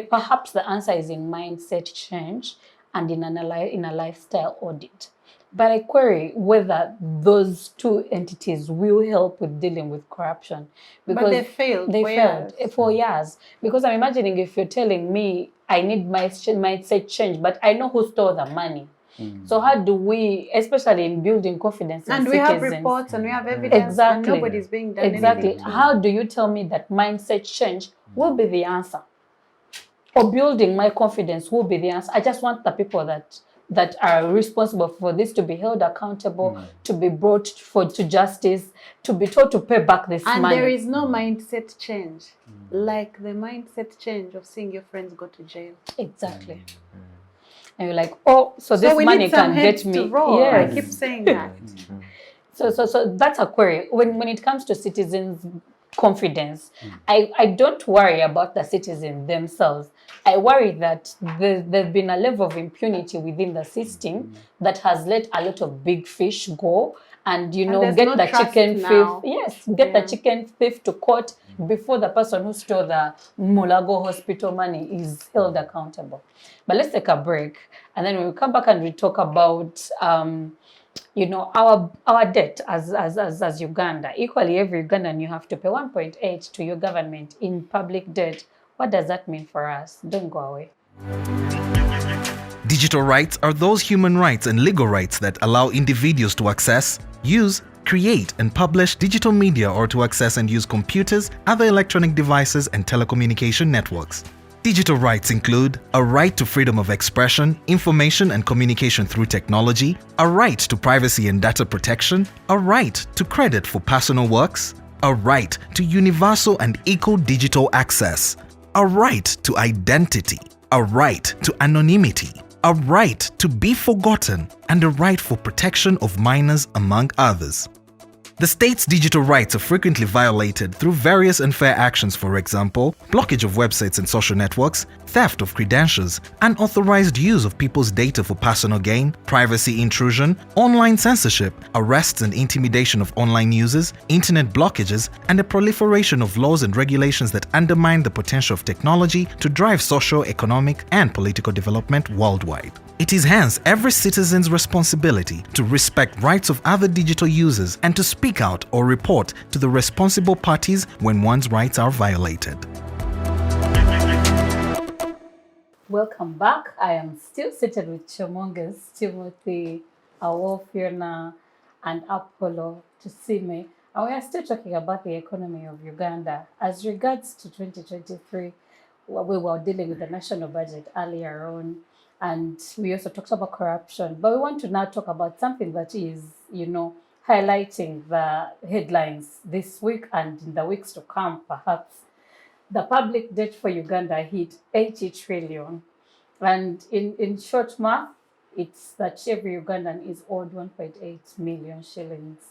Speaker 1: perhaps the answer is in mindset change and in a lifestyle audit. But I query whether those two entities will help with dealing with corruption. Because
Speaker 2: but they failed.
Speaker 1: They failed for years. Because I'm imagining if you're telling me I need my mindset change, but I know who stole the money. So how do we, especially in building confidence in citizens?
Speaker 2: And we have reports and we have evidence.
Speaker 1: Exactly.
Speaker 2: And nobody's being done
Speaker 1: anything. How do you tell me that mindset change will be the answer? Or building my confidence will be the answer? I just want the people that are responsible for this to be held accountable, to be brought to justice, to be told to pay back this money.
Speaker 2: And there is no mindset change, like the mindset change of seeing your friends go to jail.
Speaker 1: Exactly. And you're like, so this money can get me.
Speaker 2: Yes. I keep saying that.
Speaker 1: So that's a query. When it comes to citizens' confidence, I don't worry about the citizens themselves. I worry that there's been a level of impunity within the system that has let a lot of big fish go and, get the chicken thief. Yes, get the chicken thief to court before the person who stole the Mulago hospital money is held accountable. But let's take a break. And then when we come back and we talk about, our debt as Uganda. Equally, every Ugandan, you have to pay 1.8 to your government in public debt. What does that mean for us? Don't go away.
Speaker 5: Digital rights are those human rights and legal rights that allow individuals to access, use, create, and publish digital media or to access and use computers, other electronic devices, and telecommunication networks. Digital rights include a right to freedom of expression, information and communication through technology, a right to privacy and data protection, a right to credit for personal works, a right to universal and equal digital access, a right to identity, a right to anonymity, a right to be forgotten, and a right for protection of minors, among others. The state's digital rights are frequently violated through various unfair actions, for example, blockage of websites and social networks, theft of credentials, unauthorized use of people's data for personal gain, privacy intrusion, online censorship, arrests and intimidation of online users, internet blockages, and the proliferation of laws and regulations that undermine the potential of technology to drive social, economic, and political development worldwide. It is hence every citizen's responsibility to respect rights of other digital users and to speak out or report to the responsible parties when one's rights are violated.
Speaker 1: Welcome back. I am still seated with Chemonges, Timothy, Pheona, and Apollo Tusiime. And we are still talking about the economy of Uganda. As regards to 2023, we were dealing with the national budget earlier on, and we also talked about corruption. But we want to now talk about something that is, highlighting the headlines this week and in the weeks to come, perhaps. The public debt for Uganda hit 80 trillion. And in short math, it's that every Ugandan is owed 1.8 million shillings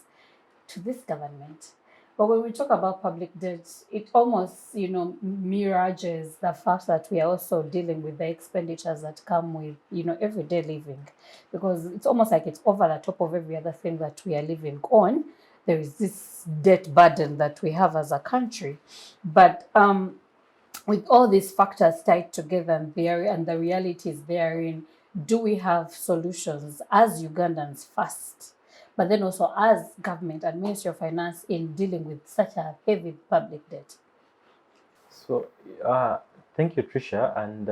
Speaker 1: to this government. But when we talk about public debt, it almost, mirages the fact that we are also dealing with the expenditures that come with, everyday living. Because it's almost like it's over the top of every other thing that we are living on. There is this debt burden that we have as a country. But with all these factors tied together and the realities therein, do we have solutions as Ugandans first, but then also as government and Ministry of Finance in dealing with such a heavy public debt?
Speaker 3: So, thank you, Tricia. And,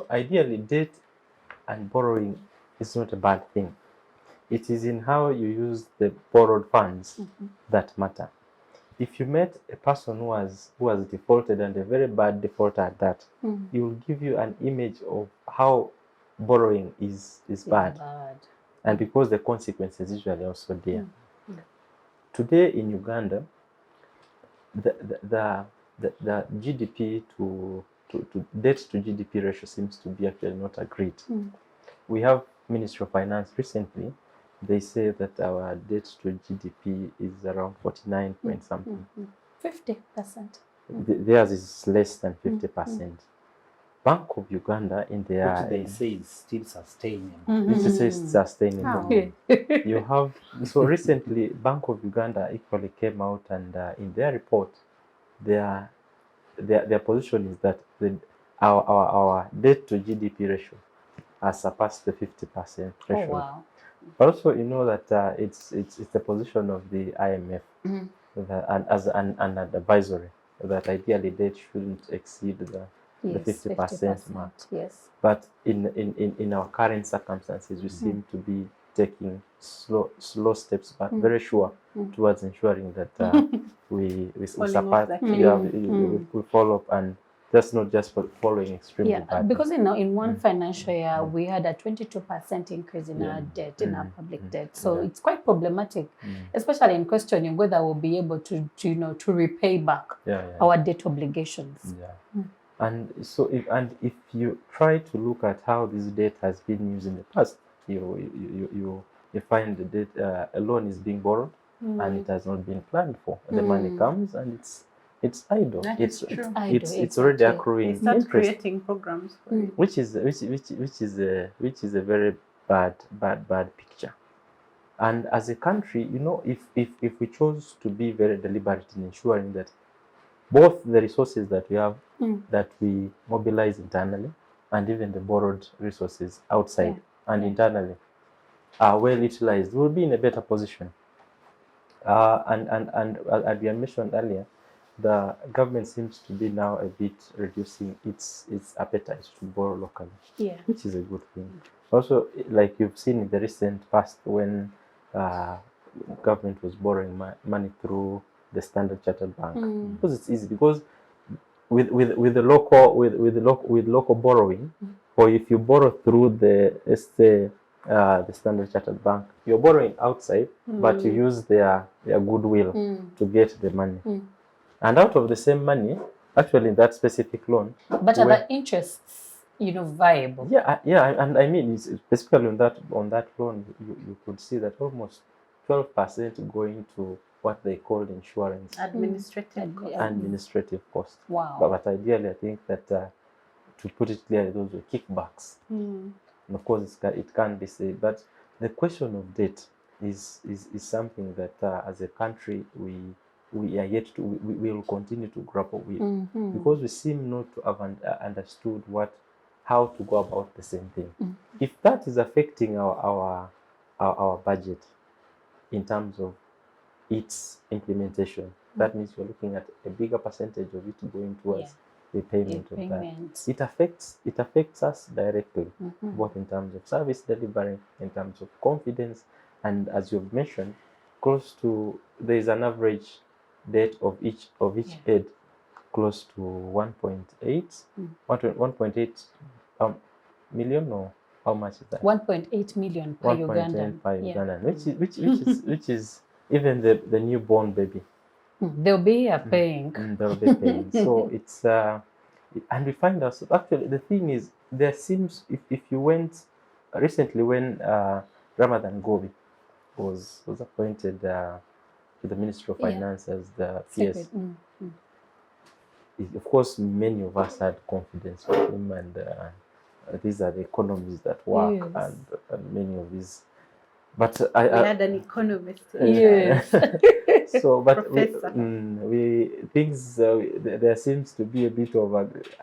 Speaker 3: ideally, debt and borrowing is not a bad thing. It is in how you use the borrowed funds that matter. If you met a person who has defaulted and a very bad defaulter at that, he will give you an image of how borrowing is bad. And because the consequences usually also there. Today in Uganda, the GDP to debt to GDP ratio seems to be actually not agreed. We have Ministry of Finance recently. They say that our debt to GDP is around 49 point something.
Speaker 1: 50%.
Speaker 3: Theirs is less than 50%. Bank of Uganda in their...
Speaker 4: Which they say is still sustainable.
Speaker 3: Which is sustainable. You have... So recently, Bank of Uganda equally came out and in their report, their position is that our debt to GDP ratio has surpassed the 50% threshold.
Speaker 1: Oh, wow.
Speaker 3: But also, that it's the position of the IMF as an advisory that ideally debt shouldn't exceed the 50% mark.
Speaker 1: Yes.
Speaker 3: But in our current circumstances, we seem to be taking slow steps, but very sure towards ensuring that we surpass, we follow up, and that's not just for following extremely bad.
Speaker 1: Because in one financial year, we had a 22% increase in our debt, in our public debt. So it's quite problematic, especially in questioning whether we'll be able to repay back our debt obligations.
Speaker 3: And so, if you try to look at how this debt has been used in the past, you find the debt, a loan is being borrowed, and it has not been planned for. The money comes and it's idle. It's already accruing interest.
Speaker 2: Creating programs for it.
Speaker 3: Which is a very bad picture. And as a country, if we chose to be very deliberate in ensuring that both the resources that we have, that we mobilize internally, and even the borrowed resources outside and internally are well utilized, we'll be in a better position. And as we mentioned earlier, the government seems to be now a bit reducing its appetite to borrow locally, which is a good thing. Also, like you've seen in the recent past, when government was borrowing money through the Standard Chartered Bank, because it's easy, because with local borrowing, or if you borrow through the Standard Chartered Bank, you're borrowing outside, but you use their goodwill to get the money. And out of the same money, actually in that specific loan.
Speaker 1: But are the interests, viable?
Speaker 3: Yeah, and I mean, specifically on that loan, you could see that almost 12% going to what they call insurance, administrative cost.
Speaker 1: Wow.
Speaker 3: But ideally, I think that to put it clearly, those were kickbacks. And of course, it can't be said. But the question of debt is something that as a country we are yet to we will continue to grapple with, because we seem not to have understood how to go about the same thing. If that is affecting our budget in terms of its implementation, that means you're looking at a bigger percentage of it going towards the payment of that. It affects us directly, both in terms of service delivery, in terms of confidence, and as you've mentioned, there is an average debt of each head close to 1.8 million, or how much is that?
Speaker 1: 1.8 million per Ugandan.
Speaker 3: Ugandan, which is even the newborn baby.
Speaker 1: They'll be paying.
Speaker 3: They'll be paying. So it's and we find ourselves, actually the thing is, there seems, if you went recently when Ramadan Gobi was appointed to the Ministry of Finance as the PS. Of course, many of us had confidence with him, and these are the economies that work, and many of these. But
Speaker 2: we had an economist.
Speaker 1: Yes.
Speaker 3: So, but there seems to be a bit of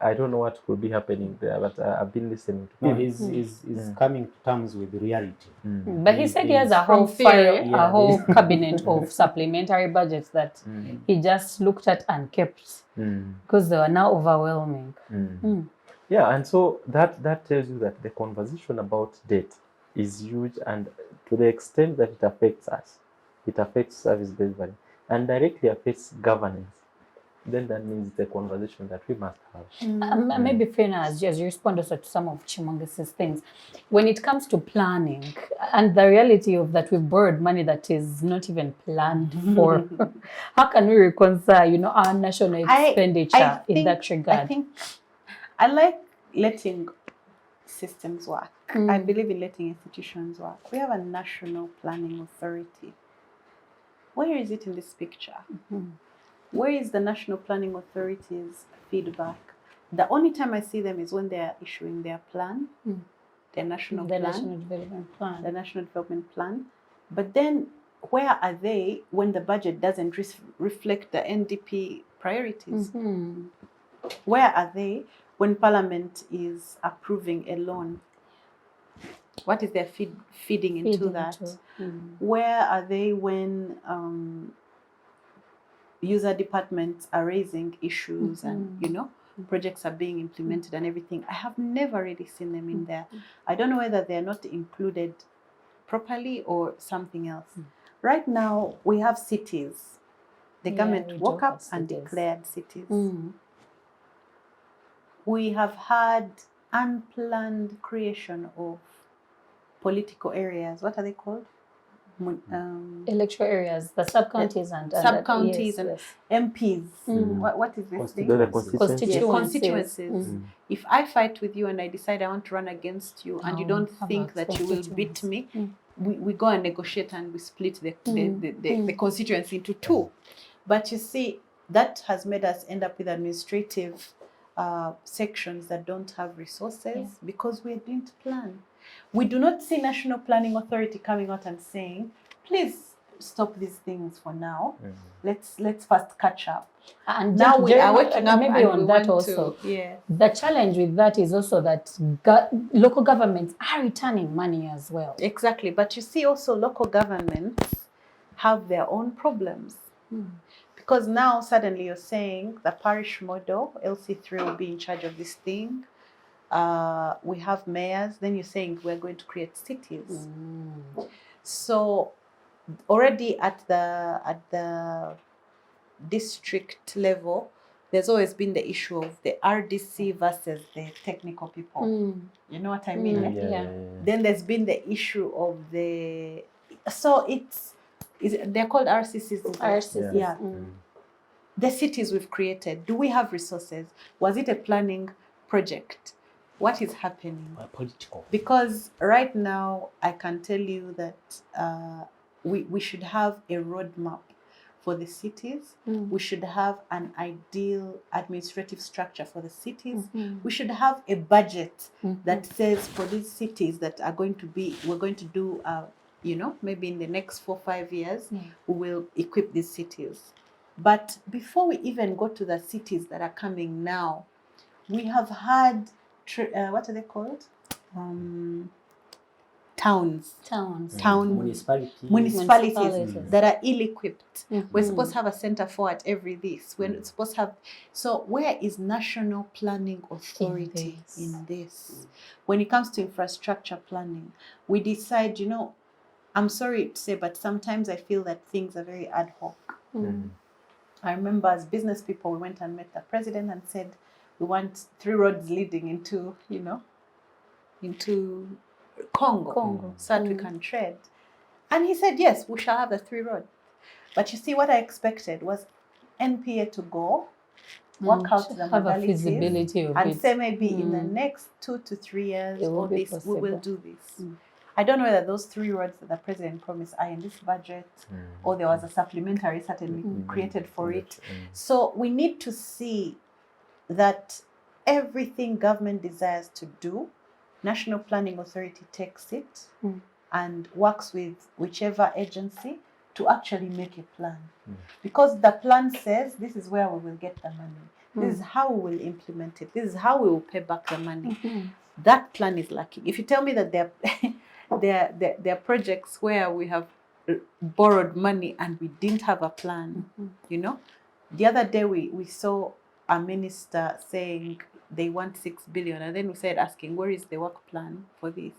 Speaker 3: I don't know what could be happening there, but I've been listening to him.
Speaker 4: No, he's coming to terms with reality.
Speaker 1: But he said he has a whole cabinet of supplementary budgets that he just looked at and kept because they were now overwhelming.
Speaker 3: Yeah, and so that tells you that the conversation about debt is huge, and to the extent that it affects us, it affects service delivery and directly affects governance, then that means the conversation that we must have.
Speaker 1: Maybe Pheona, as you respond also to some of Chemonges' things, when it comes to planning and the reality of that we've borrowed money that is not even planned for, how can we reconcile, our national expenditure in that regard?
Speaker 2: I think I like letting systems work. I believe in letting institutions work. We have a national planning authority. Where is it in this picture? Where is the National Planning Authority's feedback? The only time I see them is when they are issuing their plan, their national plan,
Speaker 1: National Development Plan.
Speaker 2: the National Development Plan. But then, where are they when the budget doesn't reflect the NDP priorities? Where are they when Parliament is approving a loan? What is their feeding into that? Where are they when user departments are raising issues and projects are being implemented and everything? I have never really seen them in there. I don't know whether they're not included properly or something else. Right now we have cities. The government woke up and declared cities. We have had unplanned creation of political areas. What are they called?
Speaker 1: Electoral areas, the sub-counties and
Speaker 2: sub-counties and MPs. What is this thing? Constituencies. If I fight with you and I decide I want to run against you and you don't think that you will beat me, we go and negotiate and we split the constituency into two. But you see, that has made us end up with administrative sections that don't have resources because we didn't plan. We do not see National Planning Authority coming out and saying, please stop these things for now. Let's first catch up.
Speaker 1: And
Speaker 2: now we are working up
Speaker 1: maybe on that also. The challenge with that is also that local governments are returning money as well.
Speaker 2: Exactly. But you see also local governments have their own problems. Because now suddenly you're saying the parish model, LC3 will be in charge of this thing. We have mayors, then you're saying we're going to create cities. So already at the district level, there's always been the issue of the RDC versus the technical people. You know what I mean?
Speaker 1: Yeah.
Speaker 2: Then there's been the issue of so they're called RCCs.
Speaker 1: RCCs.
Speaker 2: Yeah. The cities we've created, do we have resources? Was it a planning project? What is happening?
Speaker 4: Political.
Speaker 2: Because right now, I can tell you that we should have a roadmap for the cities. We should have an ideal administrative structure for the cities. We should have a budget that says for these cities that are going to be, we're going to do, maybe in the next 4-5 years, we will equip these cities. But before we even go to the cities that are coming now, we have had, what are they called? Towns. Municipalities that are ill-equipped. We're supposed to have a center for at every this. We're supposed to have. So where is national planning authority in this? When it comes to infrastructure planning, we decide, I'm sorry to say, but sometimes I feel that things are very ad hoc. I remember as business people, we went and met the president and said, we want 3 roads leading into Congo. So that we can trade. And he said, yes, we shall have the 3 roads. But you see, what I expected was NPA to go, work out the modalities, and say maybe in the next 2 to 3 years, we will do this. I don't know whether those 3 roads that the president promised are in this budget, or there was a supplementary certainly created for it. So we need to see that everything government desires to do, National Planning Authority takes it and works with whichever agency to actually make a plan. Because the plan says, this is where we will get the money. This is how we will implement it. This is how we will pay back the money. That plan is lacking. If you tell me that there are projects where we have borrowed money and we didn't have a plan, The other day we saw a minister saying they want 6 billion, and then we said asking, where is the work plan for this?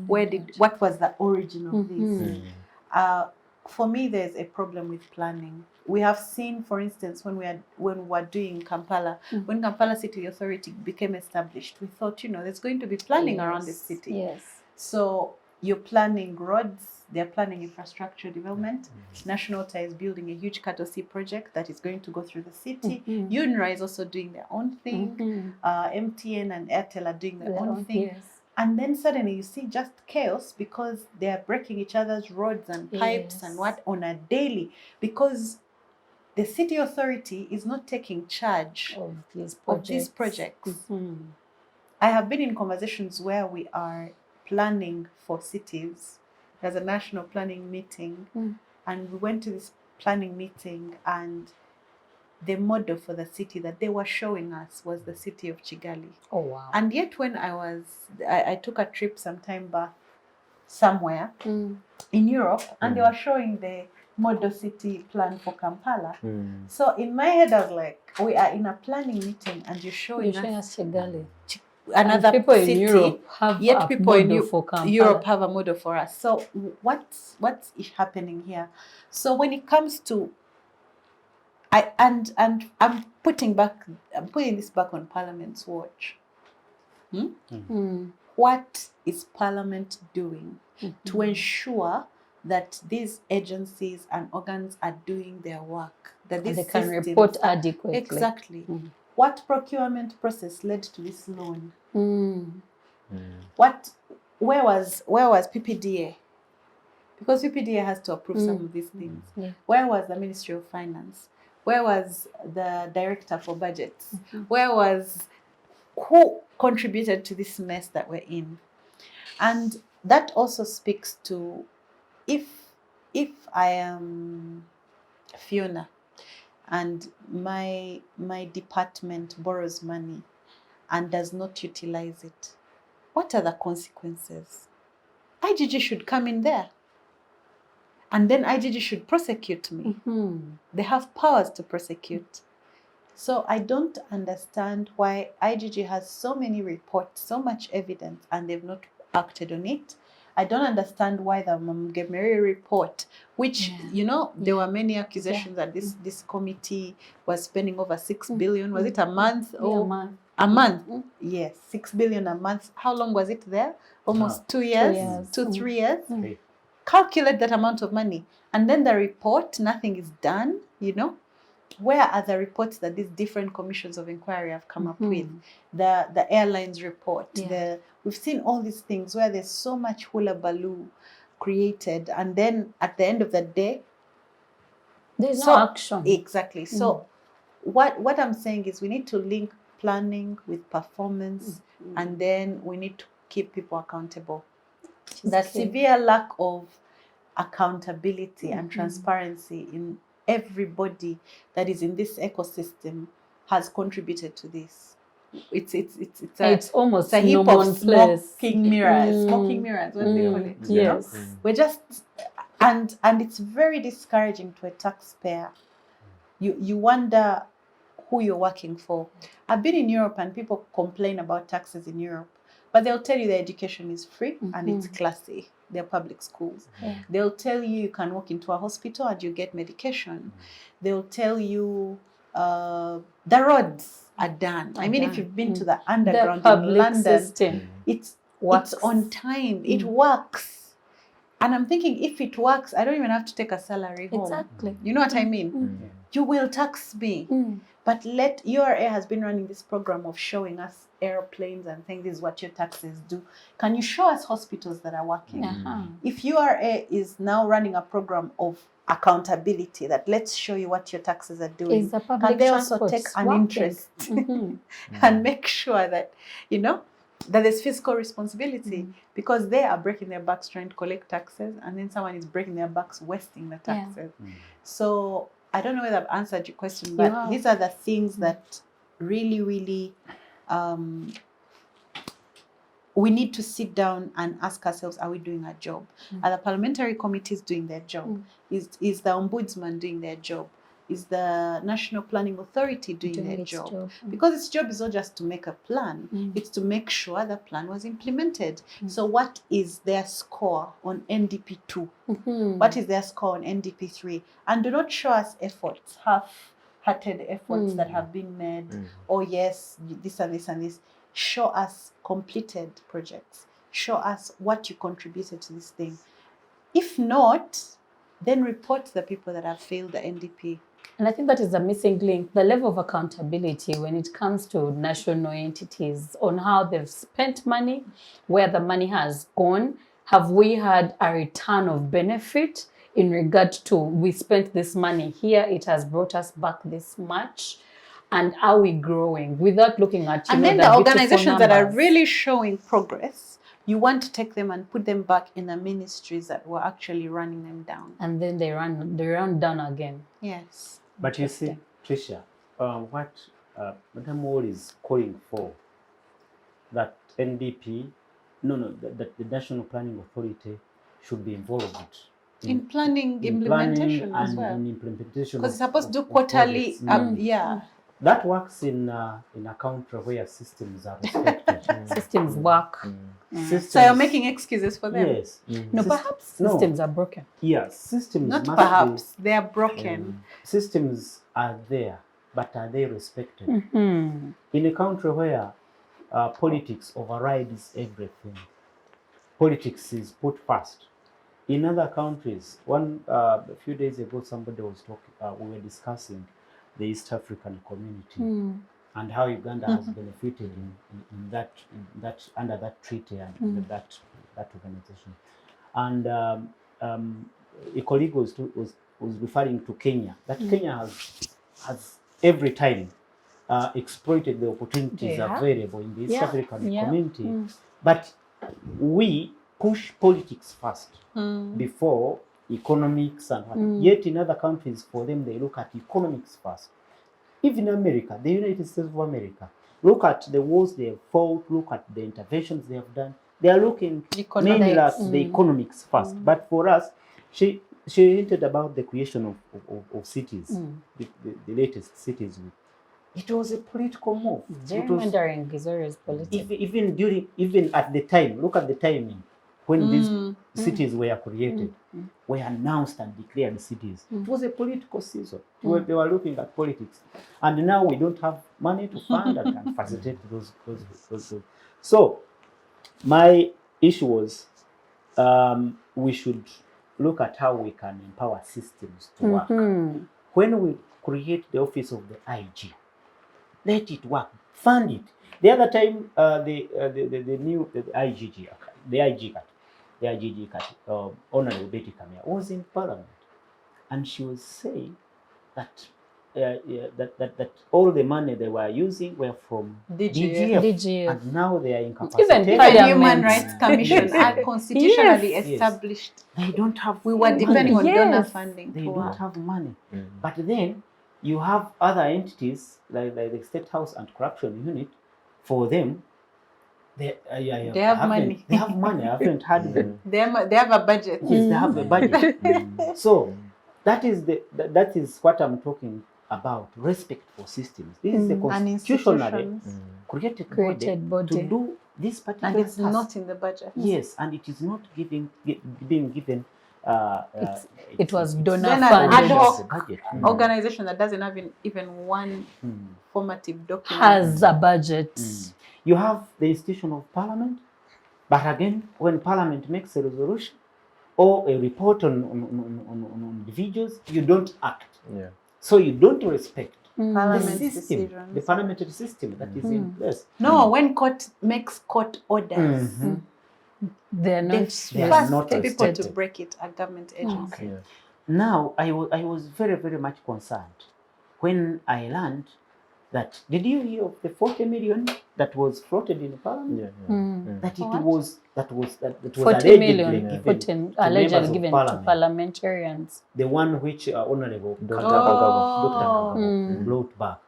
Speaker 2: What was the origin of this? For me, there's a problem with planning. We have seen, for instance, when we were doing Kampala, when Kampala City Authority became established, we thought, there's going to be planning around the city. So you're planning roads, they're planning infrastructure development. National Water is building a huge Cattle Sea project that is going to go through the city. UNRA is also doing their own thing. MTN and Airtel are doing their own thing. And then suddenly you see just chaos because they're breaking each other's roads and pipes and what on a daily, because the city authority is not taking charge of these projects. I have been in conversations where we are planning for cities. There's a national planning meeting, and we went to this planning meeting, and the model for the city that they were showing us was the city of Kigali.
Speaker 1: Oh, wow.
Speaker 2: And yet when I took a trip some time back somewhere in Europe, and they were showing the model city plan for Kampala. So in my head, I was like, we are in a planning meeting and you're showing us Kigali. Another
Speaker 1: people
Speaker 2: city,
Speaker 1: in Europe have
Speaker 2: yet people in
Speaker 1: Europe
Speaker 2: have a model for us. So what's happening here? So when it comes to I'm putting this back on Parliament's watch. What is Parliament doing to ensure that these agencies and organs are doing their work? That
Speaker 1: they can report adequately.
Speaker 2: Exactly. What procurement process led to this loan? Where was PPDA? Because PPDA has to approve some of these things. Where was the Ministry of Finance? Where was the Director for Budgets? Who contributed to this mess that we're in? And that also speaks to, if I am Pheona and my department borrows money and does not utilize it, what are the consequences? IGG should come in there. And then IGG should prosecute me. They have powers to prosecute. So I don't understand why IGG has so many reports, so much evidence, and they've not acted on it. I don't understand why the Montgomery report, which, there were many accusations that this committee was spending over 6 billion. Was it a month? A month. Yes, 6 billion a month. How long was it there? Almost 2 years, 3 years. Calculate that amount of money. And then the report, nothing is done, Where are the reports that these different commissions of inquiry have come up with? The airlines report. We've seen all these things where there's so much hula baloo created, and then at the end of the day,
Speaker 1: there's no action.
Speaker 2: Exactly. So what I'm saying is we need to link planning with performance, and then we need to keep people accountable. The severe lack of accountability and transparency in everybody that is in this ecosystem has contributed to this. It's almost a heap of smoking mirrors. Smoking mirrors, what do they call it?
Speaker 1: Yes.
Speaker 2: We're just and it's very discouraging to a taxpayer. You wonder who you're working for. I've been in Europe and people complain about taxes in Europe, but they'll tell you the education is free and it's classy. They're public schools. They'll tell you can walk into a hospital and you get medication. They'll tell you the roads are done. I mean, if you've been to the underground in London,
Speaker 1: system
Speaker 2: it's on time. It works. And I'm thinking, if it works, I don't even have to take a salary home.
Speaker 1: Exactly.
Speaker 2: You know what I mean? You will tax me. But URA has been running this program of showing us airplanes and saying this is what your taxes do. Can you show us hospitals that are working? If URA is now running a program of accountability, that let's show you what your taxes are doing, can they also take an interest and make sure that, that there's fiscal responsibility, because they are breaking their backs trying to collect taxes, and then someone is breaking their backs wasting the taxes. So I don't know whether I've answered your question, but these are the things that really, really we need to sit down and ask ourselves, are we doing our job? Are the parliamentary committees doing their job? Is the ombudsman doing their job? Is the National Planning Authority doing their job? Because its job is not just to make a plan, it's to make sure the plan was implemented. So what is their score on NDP 2? What is their score on NDP 3? And do not show us efforts, half-hearted efforts that have been made. Oh yes, this and this and this. Show us completed projects. Show us what you contributed to this thing. If not, then report the people that have failed the NDP.
Speaker 1: And I think that is a missing link, the level of accountability when it comes to national entities on how they've spent money, where the money has gone. Have we had a return of benefit in regard to we spent this money here, it has brought us back this much? And are we growing without looking at
Speaker 2: and then the organizations that are really showing progress, you want to take them and put them back in the ministries that were actually running them down.
Speaker 1: And then they run down again.
Speaker 2: Yes.
Speaker 4: But you see, Tricia, what Madam Wall is calling for, that NDP, that the National Planning Authority should be involved
Speaker 2: in planning implementation as well.
Speaker 4: In implementation,
Speaker 2: because it's supposed to do quarterly.
Speaker 4: That works in a country where systems are respected.
Speaker 1: Systems work.
Speaker 2: So you're making excuses for them?
Speaker 4: Yes.
Speaker 1: No, perhaps systems are broken.
Speaker 4: Yes, systems
Speaker 2: not perhaps. They are broken.
Speaker 4: Systems are there, but are they respected? In a country where politics overrides everything, politics is put first. In other countries, a few days ago, somebody was talking. We were discussing the East African community and how Uganda has benefited in that under that treaty and under that organization. And a colleague was referring to Kenya. That Kenya has every time exploited the opportunities available in the East African community, but we push politics first before economics and what. Yet in other countries, for them, they look at economics first. Even America, the United States of America, look at the wars they have fought, look at the interventions they have done. They are looking mainly at the economics first. But for us, she hinted about the creation of cities, the latest cities. It was a political move.
Speaker 1: Gerrymandering is always political.
Speaker 4: Even at the time, look at the timing. when these cities were created, were announced and declared cities. It was a political season. They were looking at politics. And now we don't have money to fund and facilitate those. So my issue was we should look at how we can empower systems to work. When we create the office of the IG, let it work, fund it. The other time, the new IGG Honorable Betty Kamya was in Parliament, and she was saying that that all the money they were using were from DGF. And now they are incapacitated.
Speaker 1: Even
Speaker 2: the Human Rights Commission are constitutionally established.
Speaker 4: They don't have.
Speaker 2: We were depending on donor funding.
Speaker 4: They don't have money. But then you have other entities like the State House Anti-Corruption Unit. For them, they have money. They have money. I haven't heard them.
Speaker 2: They have a budget.
Speaker 4: Yes, they have a budget. So that is what I'm talking about. Respect for systems. This is a constitutionally created body to do this particular
Speaker 2: and it's
Speaker 4: task.
Speaker 2: not in the budget.
Speaker 4: Yes, and it is not being given.
Speaker 1: It was donor
Speaker 2: an ad hoc organization that doesn't have even one formative document
Speaker 1: has a budget.
Speaker 4: You have the institution of Parliament, but again, when Parliament makes a resolution or a report on individuals, you don't act. So you don't respect the system, the parliamentary system that is in place.
Speaker 2: No, when court makes court orders,
Speaker 1: they're not
Speaker 2: the people to break it are government agencies.
Speaker 4: Now, I was very, very much concerned when I learned that, did you hear of the 40 million that was floated in Parliament? That it was
Speaker 1: 40 million allegedly given to parliamentarians.
Speaker 4: The one which Honorable Dr. brought back.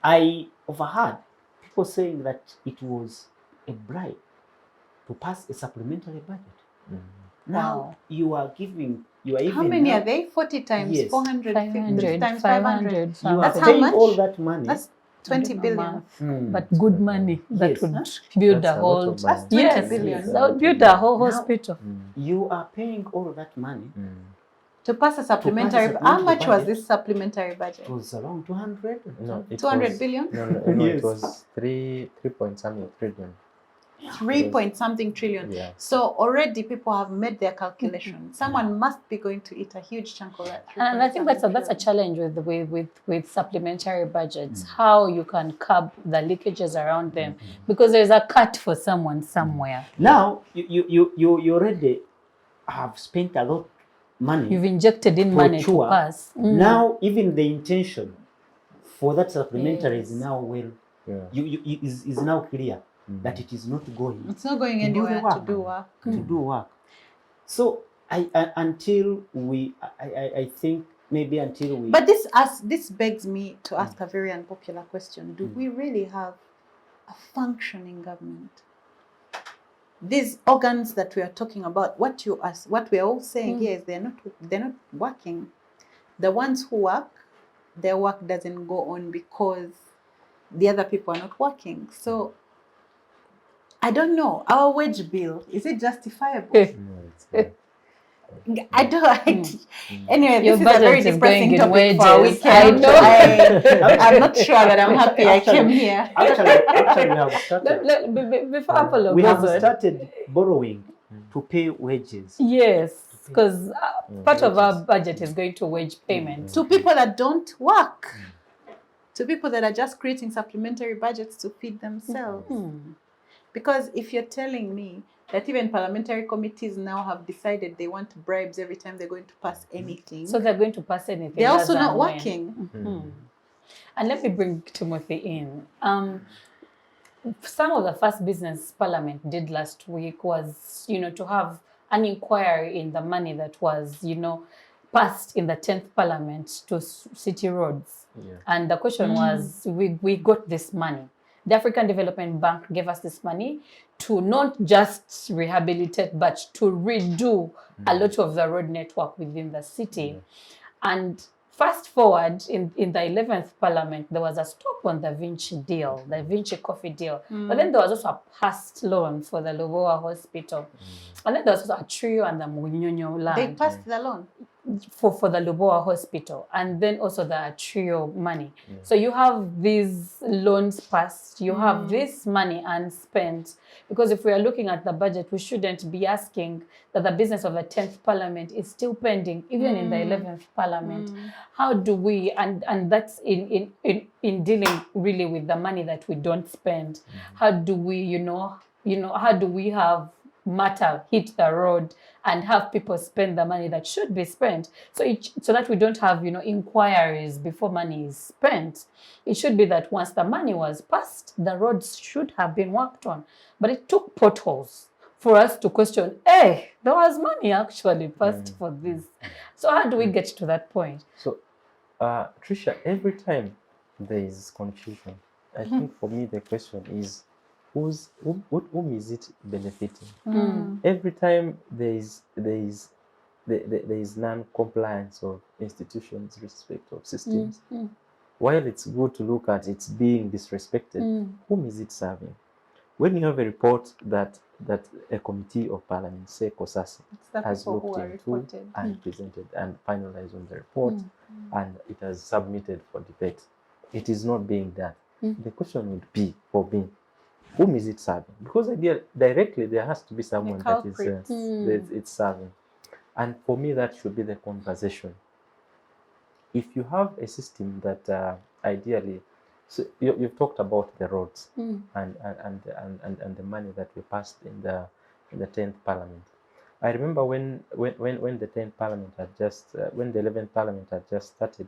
Speaker 4: I overheard people saying that it was a bribe to pass a supplementary budget. Now you are even
Speaker 2: how many are they? 40 times 400, 50 times 500. That's how much?
Speaker 4: All that money.
Speaker 2: That's 20 billion.
Speaker 1: But good money that would build a whole.
Speaker 2: That's 20 billion.
Speaker 1: That would build a whole hospital.
Speaker 4: You are paying all that money
Speaker 2: to pass a supplementary. How much was this supplementary budget?
Speaker 4: It was around 200.
Speaker 3: No,
Speaker 2: 200 billion.
Speaker 3: No, it was 3 point something trillion.
Speaker 2: 3 point something trillion. So already people have made their calculations. Someone must be going to eat a huge chunk of that.
Speaker 1: And I think that's a challenge with supplementary budgets. How you can curb the leakages around them, because there's a cut for someone somewhere.
Speaker 4: Now you already have spent a lot of money.
Speaker 1: You've injected in money to pass.
Speaker 4: Now even the intention for that supplementary is now is now clear. That it is not going.
Speaker 2: It's not going anywhere to do work.
Speaker 4: To do work. So I think maybe until we.
Speaker 2: But this begs me to ask a very unpopular question. Do we really have a functioning government? These organs that we are talking about, what we are all saying here is they're not working. The ones who work, their work doesn't go on because the other people are not working. So I don't know. Our wage bill, is it justifiable? I don't. Anyway, this is a very depressing topic for a weekend. I'm not sure that I'm happy I came here.
Speaker 4: Actually, we have started.
Speaker 1: Before Apollo
Speaker 4: we have started borrowing to pay wages.
Speaker 1: Yes, because part of our budget is going to wage payments.
Speaker 2: To people that don't work. To people that are just creating supplementary budgets to feed themselves. Because if you're telling me that even parliamentary committees now have decided they want bribes every time they're going to pass anything.
Speaker 1: So they're going to pass anything.
Speaker 2: They're also not working.
Speaker 1: And let me bring Timothy in. Some of the first business Parliament did last week was, to have an inquiry in the money that was, passed in the 10th Parliament to city roads. And the question was, we got this money. The African Development Bank gave us this money to not just rehabilitate, but to redo a lot of the road network within the city. And Fast forward in the 11th Parliament, there was a stop on the Vinci deal, the Vinci coffee deal. But then there was also a past loan for the Loboa Hospital. And then there was also a Trio and the Munyonyo land.
Speaker 2: They passed the loan
Speaker 1: for the Loboa Hospital, and then also the Trio money. So you have these loans passed, you have this money unspent. Because if we are looking at the budget, we shouldn't be asking that the business of the 10th Parliament is still pending, even in the 11th Parliament. How do we, and that's in dealing really with the money that we don't spend, how do we, how do we have matter hit the road and have people spend the money that should be spent, so that we don't have inquiries before money is spent? It should be that once the money was passed, the roads should have been worked on. But it took potholes for us to question, hey, there was money actually passed for this. So how do we get to that point?
Speaker 3: So Tricia, every time there is confusion, I think for me the question is, whom is it benefiting? Every time there is non-compliance of institutions, respect of systems. While it's good to look at it's being disrespected, whom is it serving? When you have a report that a committee of parliament, say COSASI, has looked into and presented and finalized on the report, and it has submitted for debate, it is not being done. The question would be for me, whom is it serving? Because directly there has to be someone that is it's serving. And for me, that should be the conversation. If you have a system that ideally, so you've talked about the roads and the money that we passed in the 10th Parliament. I remember when the 10th Parliament had just when the 11th Parliament had just started,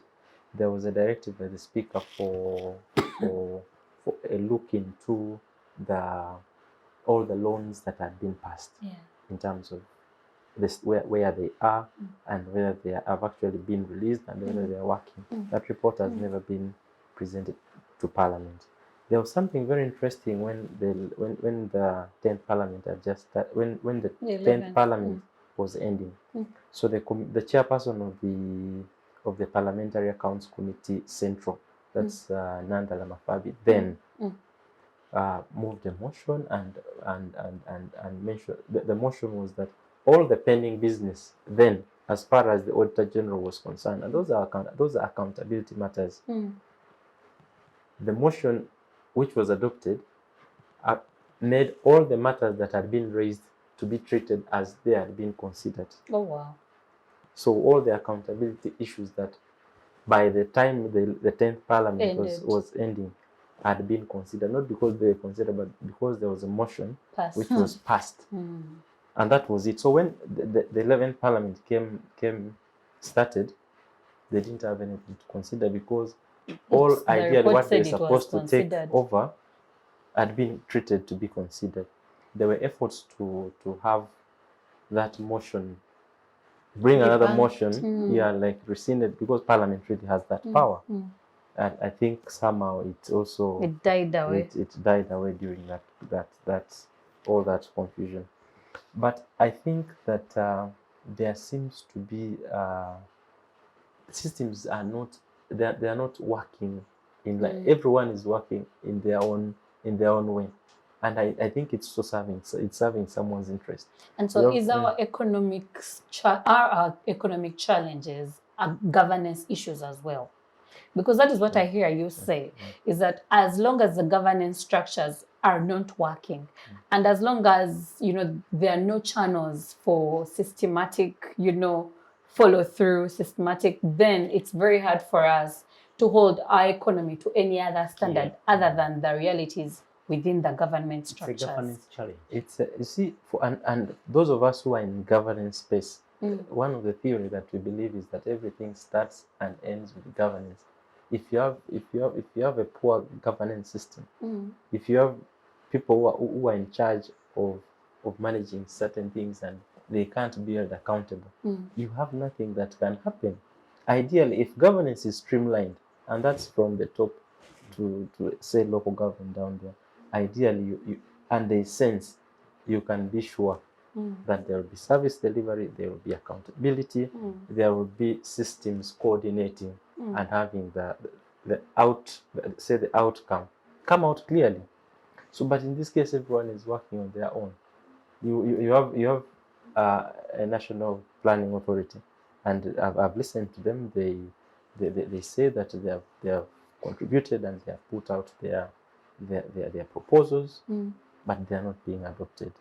Speaker 3: there was a directive by the Speaker for a look into all the loans that had been passed in terms of this, where they are and whether they have actually been released and whether they are working. That report has never been presented to Parliament. There was something very interesting when the 10th Parliament had just when the 10th Parliament was ending. So the chairperson of the Parliamentary Accounts Committee Central, that's Nanda Lamafabi, then moved a motion and mentioned the motion was that all the pending business then, as far as the Auditor General was concerned, and those are accountability matters. The motion which was adopted made all the matters that had been raised to be treated as they had been considered.
Speaker 1: Oh wow.
Speaker 3: So all the accountability issues that by the time the 10th Parliament was ending had been considered, not because they were considered, but because there was a motion which was passed. And that was it. So when the 11th Parliament started, they didn't have anything to consider because all ideally what they were supposed to take over had been treated to be considered. There were efforts to have that motion, bring another motion, like rescinded, because Parliament really has that power. And I think somehow it died away. It died away during that all that confusion. But I think that there seems to be systems are not they are not working in like everyone is working in their own way, and I think it's serving someone's interest.
Speaker 1: And so is our economic challenges are governance issues as well? Because that is what I hear you say, is that as long as the governance structures are not working, and as long as, there are no channels for systematic, follow through, then it's very hard for us to hold our economy to any other standard other than the realities within the government structures.
Speaker 4: It's a governance challenge.
Speaker 3: You see, and those of us who are in governance space, one of the theories that we believe is that everything starts and ends with governance. If you have a poor governance system, if you have people who are in charge of managing certain things and they can't be held accountable, you have nothing that can happen. Ideally, if governance is streamlined, and that's from the top to say local government down there, ideally you and they sense, you can be sure that there will be service delivery, there will be accountability, there will be systems coordinating and having the outcome come out clearly. So, but in this case, everyone is working on their own. You have a national planning authority, and I've listened to them. They say that they have contributed and they have put out their proposals, but they are not being adopted.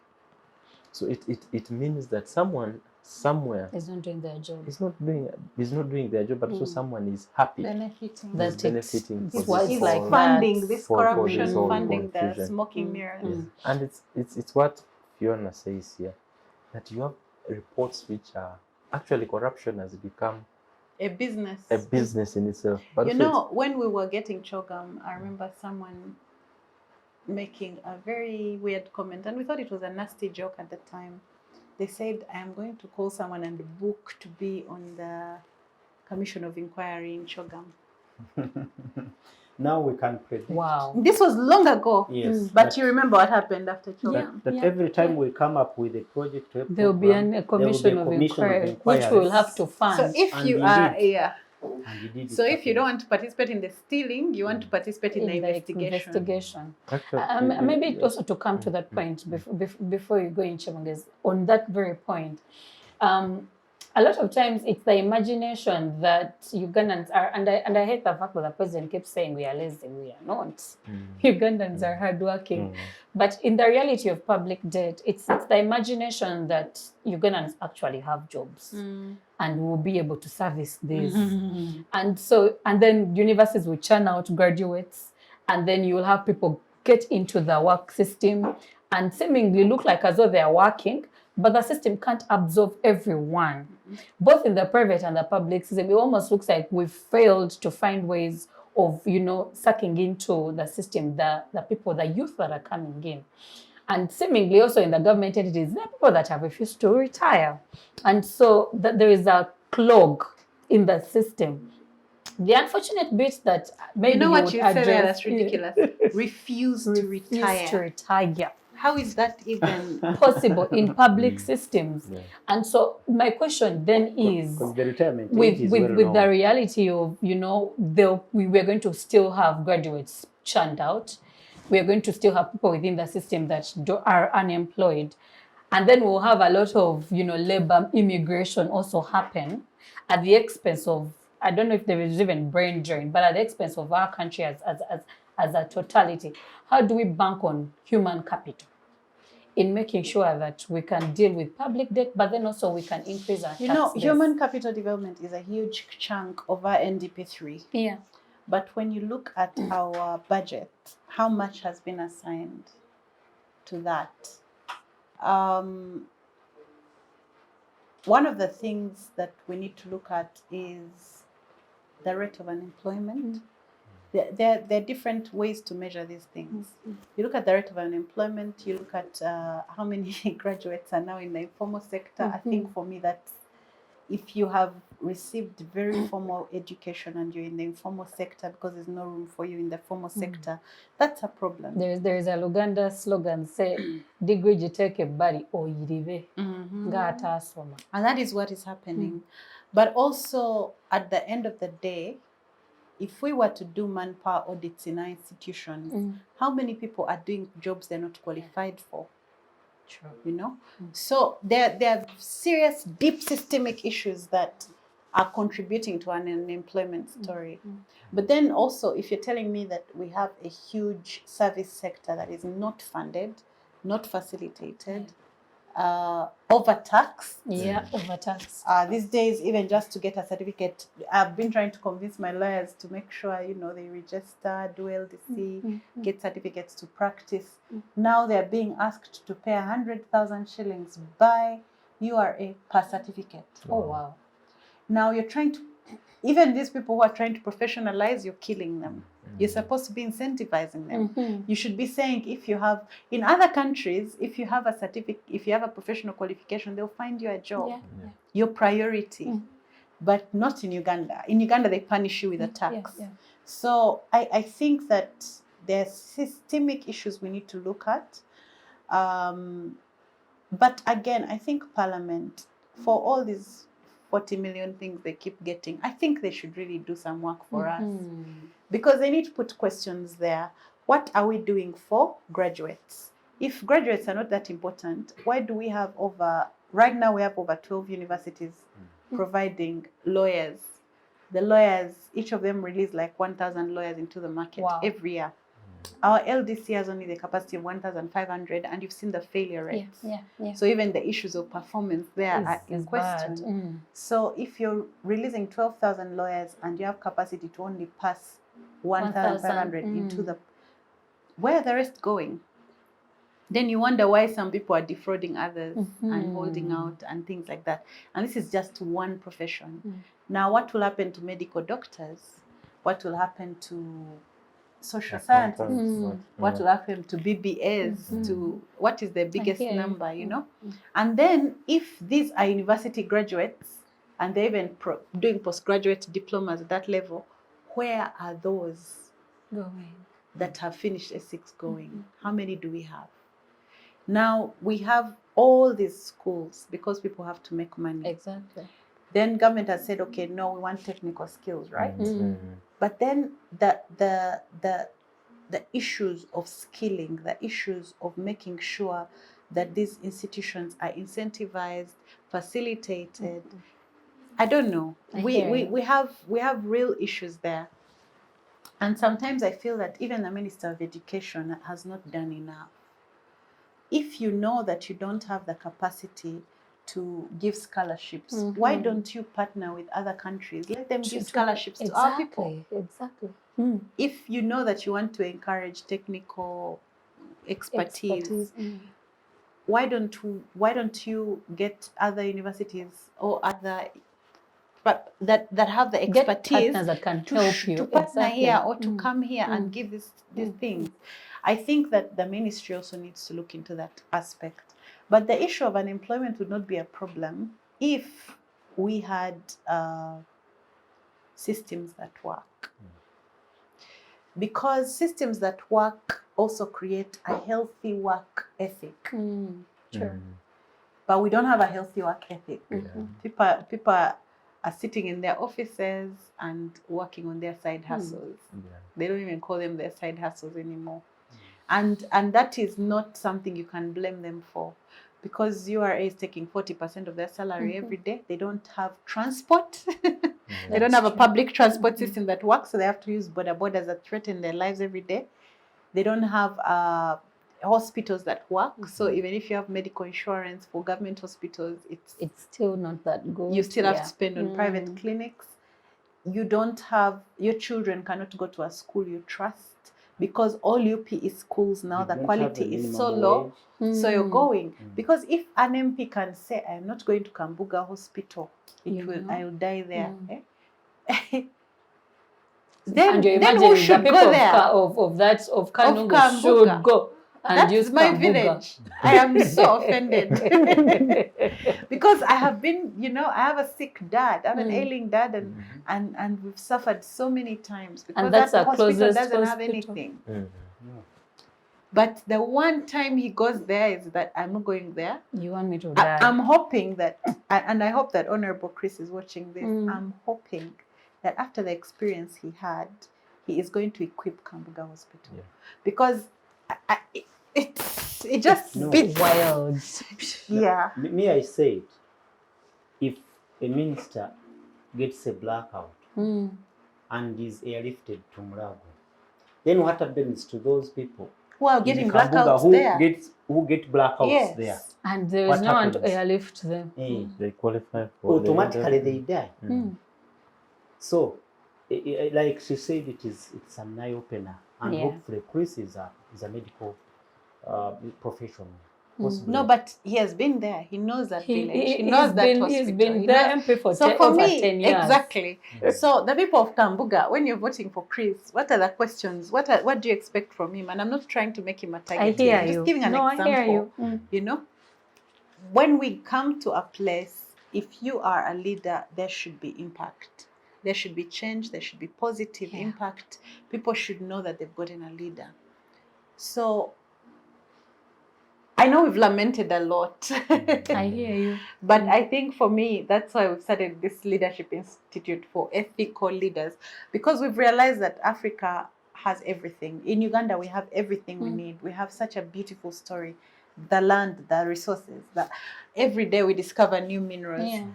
Speaker 3: So it means that someone somewhere
Speaker 1: is not doing their job.
Speaker 3: Is not doing their job, but also someone is happy.
Speaker 2: Benefiting.
Speaker 3: Is benefiting.
Speaker 2: It's
Speaker 1: like
Speaker 2: funding
Speaker 1: that.
Speaker 2: this
Speaker 3: For
Speaker 2: corruption,
Speaker 3: this whole
Speaker 2: funding the
Speaker 3: confusion.
Speaker 2: smoking mirrors.
Speaker 3: Yes. And it's what Pheona says here, that you have reports which are actually corruption has become
Speaker 2: a business.
Speaker 3: A business in itself. But
Speaker 2: you know, when we were getting CHOGM, I remember someone making a very weird comment, and we thought it was a nasty joke at the time. They said, I am going to call someone and book to be on the Commission of Inquiry in CHOGM.
Speaker 4: Now we can predict.
Speaker 1: Wow.
Speaker 2: This was long ago.
Speaker 4: Yes.
Speaker 2: But you remember what happened after CHOGM.
Speaker 4: That every time we come up with a project,
Speaker 1: there will be a commission of inquiry, which we will have to fund.
Speaker 2: So if you are,
Speaker 4: so
Speaker 2: if you don't want to participate in the stealing, you want to participate in the investigation.
Speaker 3: Actually,
Speaker 1: maybe also to come to that point before you go in, Chemonges, on that very point. A lot of times it's the imagination that Ugandans are, and I hate the fact that the president keeps saying we are lazy. We are not. Ugandans are hardworking. But in the reality of public debt, it's the imagination that Ugandans actually have jobs and will be able to service this. And then universities will churn out graduates, and then you will have people get into the work system and seemingly look like as though they are working, but the system can't absorb everyone. Both in the private and the public system, it almost looks like we've failed to find ways of, sucking into the system, the people, the youth that are coming in. And seemingly also in the government entities, there are people that have refused to retire. And so there is a clog in the system. The unfortunate bit that maybe
Speaker 2: you know what you said there, that's
Speaker 1: ridiculous.
Speaker 2: Refuse to retire. How is that even
Speaker 1: possible in public systems? And so my question then is,
Speaker 4: the retirement
Speaker 1: with the reality of, we are going to still have graduates churned out. We are going to still have people within the system that are unemployed. And then we'll have a lot of, labor immigration also happen at the expense of, I don't know if there is even brain drain, but at the expense of our country as a totality. How do we bank on human capital in making sure that we can deal with public debt, but then also we can increase our tax base?
Speaker 2: Human capital development is a huge chunk of our NDP3.
Speaker 1: Yeah.
Speaker 2: But when you look at our budget, how much has been assigned to that? One of the things that we need to look at is the rate of unemployment. There are different ways to measure these things. You look at the rate of unemployment, you look at how many graduates are now in the informal sector. I think for me that's, if you have received very formal education and you're in the informal sector because there's no room for you in the formal sector, that's a problem.
Speaker 1: There is a Luganda slogan, say, degree jiteke bari oyiribe.
Speaker 2: And that is what is happening. But also, at the end of the day, if we were to do manpower audits in our institutions, how many people are doing jobs they're not qualified for?
Speaker 1: True.
Speaker 2: So there are serious, deep systemic issues that are contributing to an unemployment story. But then also, if you're telling me that we have a huge service sector that is not funded, not facilitated, overtaxed.
Speaker 1: Overtaxed.
Speaker 2: These days, even just to get a certificate, I've been trying to convince my lawyers to make sure, they register, do LDC, get certificates to practice. Now they're being asked to pay 100,000 shillings by URA per certificate.
Speaker 1: Oh, wow.
Speaker 2: Now you're trying to, even these people who are trying to professionalize, you're killing them. You're supposed to be incentivizing them. You should be saying, if you have, in other countries, if you have a certificate, if you have a professional qualification, they'll find you a job. Your priority. But not in Uganda. In Uganda, they punish you with a tax. So I think that there are systemic issues we need to look at. But again, I think Parliament, for all these 40 million things they keep getting, I think they should really do some work for us, because they need to put questions there. What are we doing for graduates? If graduates are not that important, why do we have right now we have over 12 universities providing lawyers? The lawyers, each of them release like 1,000 lawyers into the market every year. Our LDC has only the capacity of 1,500, and you've seen the failure rates. So even the issues of performance there are in question. So if you're releasing 12,000 lawyers and you have capacity to only pass 1,500 into the, where are the rest going? Then you wonder why some people are defrauding others and holding out and things like that. And this is just one profession. Now, what will happen to medical doctors? What will happen to social scientists? What will happen to BBAs? To what is the biggest number, you know? And then if these are university graduates and they're even doing postgraduate diplomas at that level, where are those that have finished Essex going? How many do we have? Now we have all these schools because people have to make money.
Speaker 1: Exactly.
Speaker 2: Then government has said, okay, no, we want technical skills, right? But then the issues of skilling, the issues of making sure that these institutions are incentivized, facilitated. I don't know. We have real issues there. And sometimes I feel that even the Minister of Education has not done enough. If you know that you don't have the capacity to give scholarships, why don't you partner with other countries? Let them give scholarships to our people.
Speaker 1: Exactly.
Speaker 2: If you know that you want to encourage technical expertise, why don't you get other universities or other that have the expertise
Speaker 1: that can help you
Speaker 2: to partner here or to come here and give these things? I think that the ministry also needs to look into that aspect. But the issue of unemployment would not be a problem if we had systems that work. Because systems that work also create a healthy work ethic.
Speaker 1: Sure.
Speaker 2: But we don't have a healthy work ethic. People are sitting in their offices and working on their side hustles. They don't even call them their side hustles anymore. And that is not something you can blame them for, because URA is taking 40% of their salary every day. They don't have transport. They don't have a public transport system that works, so they have to use borders that threaten their lives every day. They don't have hospitals that work. So even if you have medical insurance for government hospitals,
Speaker 1: it's still not that good.
Speaker 2: You still have to spend on private clinics. You don't have, your children cannot go to a school you trust, because all UPE schools now, the quality is so low. So you're going. Because if an MP can say, I'm not going to Kambuga Hospital, I will die there. Then who should go there?
Speaker 1: Of Kanungu should go and use
Speaker 2: my
Speaker 1: Kambuga.
Speaker 2: Village. I am so offended. Because I have been, I have a sick dad, I have an ailing dad, and we've suffered so many times because
Speaker 1: and that's
Speaker 2: that
Speaker 1: our
Speaker 2: hospital doesn't
Speaker 1: hospital.
Speaker 2: have anything. But the one time he goes there is that I'm not going there.
Speaker 1: You want me to die?
Speaker 2: I'm hoping that, and I hope that Honorable Chris is watching this, I'm hoping that after the experience he had, he is going to equip Kambuga Hospital. Because it just beats
Speaker 1: wild.
Speaker 2: Yeah.
Speaker 4: Me, I said, if a minister gets a blackout and is airlifted to Murago, then what happens to those people
Speaker 2: who are getting blackouts
Speaker 4: who get blackouts there?
Speaker 1: And there is no one to airlift them.
Speaker 3: They qualify for
Speaker 4: automatically they die. So, like she said, it's an eye opener, and hopefully Chris is a medical professional.
Speaker 2: No, but he has been there. He knows that village. He knows that hospital.
Speaker 1: He's been there MP for over 10 years.
Speaker 2: Exactly. So the people of Kambuga, when you're voting for Chris, what are the questions? What do you expect from him? And I'm not trying to make him a target.
Speaker 1: I hear
Speaker 2: I'm
Speaker 1: you.
Speaker 2: just giving an example.
Speaker 1: I hear you.
Speaker 2: When we come to a place, if you are a leader, there should be impact. There should be change. There should be positive impact. People should know that they've gotten a leader. So I know we've lamented a lot.
Speaker 1: I hear you.
Speaker 2: But I think for me, that's why we've started this Leadership Institute for ethical leaders, because we've realized that Africa has everything. In Uganda, we have everything we need. We have such a beautiful story. The land, the resources, that every day we discover new minerals.
Speaker 1: Yeah.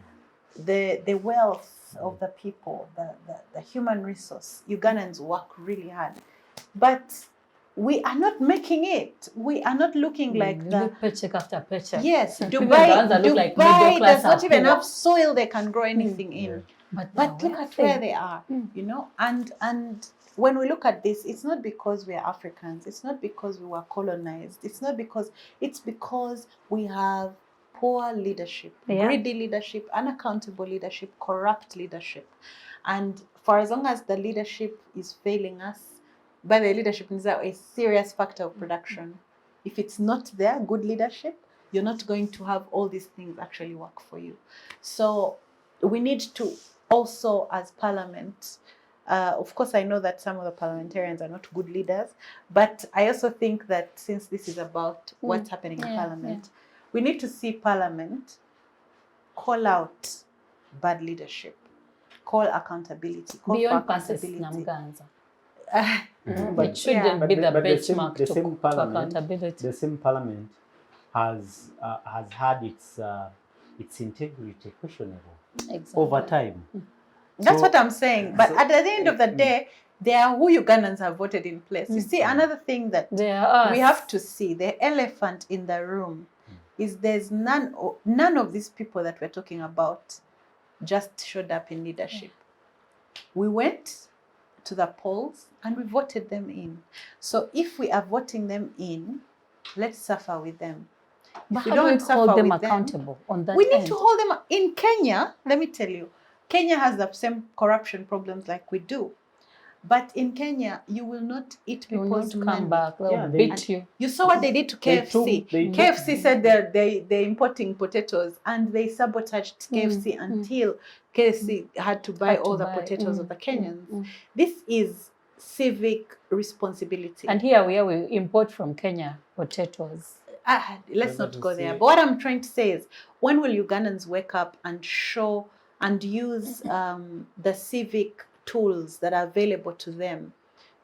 Speaker 2: The wealth of the people, the human resource. Ugandans work really hard. But we are not making it. We are not looking like the
Speaker 1: paycheck after paycheck.
Speaker 2: yes.
Speaker 1: People
Speaker 2: Dubai
Speaker 1: look like middle
Speaker 2: Dubai
Speaker 1: class
Speaker 2: does not
Speaker 1: are
Speaker 2: even
Speaker 1: poor.
Speaker 2: have soil they can grow anything in.
Speaker 1: But
Speaker 2: Look at where they are, you know. And when we look at this, it's not because we are Africans. It's not because we were colonized. It's because we have poor leadership, greedy leadership, unaccountable leadership, corrupt leadership. And for as long as the leadership is failing us, by the leadership is a serious factor of production. If it's not there, good leadership, you're not going to have all these things actually work for you. So we need to also, as Parliament, of course, I know that some of the parliamentarians are not good leaders, but I also think that since this is about what's happening in Parliament, we need to see Parliament call out bad leadership, call accountability, call
Speaker 1: beyond
Speaker 2: for accountability.
Speaker 1: It shouldn't be the benchmark to accountability.
Speaker 4: The same Parliament has had its integrity questionable over time.
Speaker 2: That's what I'm saying. But at the end of the day, they are who Ugandans have voted in place. You see, another thing that we have to see, the elephant in the room, is there's none of these people that we're talking about just showed up in leadership. We went to the polls and we voted them in. So if we are voting them in, let's suffer with them.
Speaker 1: But how do we hold them accountable on that
Speaker 2: We need to hold them. In Kenya, let me tell you, Kenya has the same corruption problems like we do. But in Kenya, you will not eat people's money.
Speaker 1: Come back, they'll beat you.
Speaker 2: You saw what they did to KFC. KFC said they're importing potatoes, and they sabotaged KFC until KFC had to buy all the potatoes of the Kenyans. This is civic responsibility.
Speaker 1: And here we import from Kenya potatoes.
Speaker 2: Let's not go there. But what I'm trying to say is, when will Ugandans wake up and show and use the civic tools that are available to them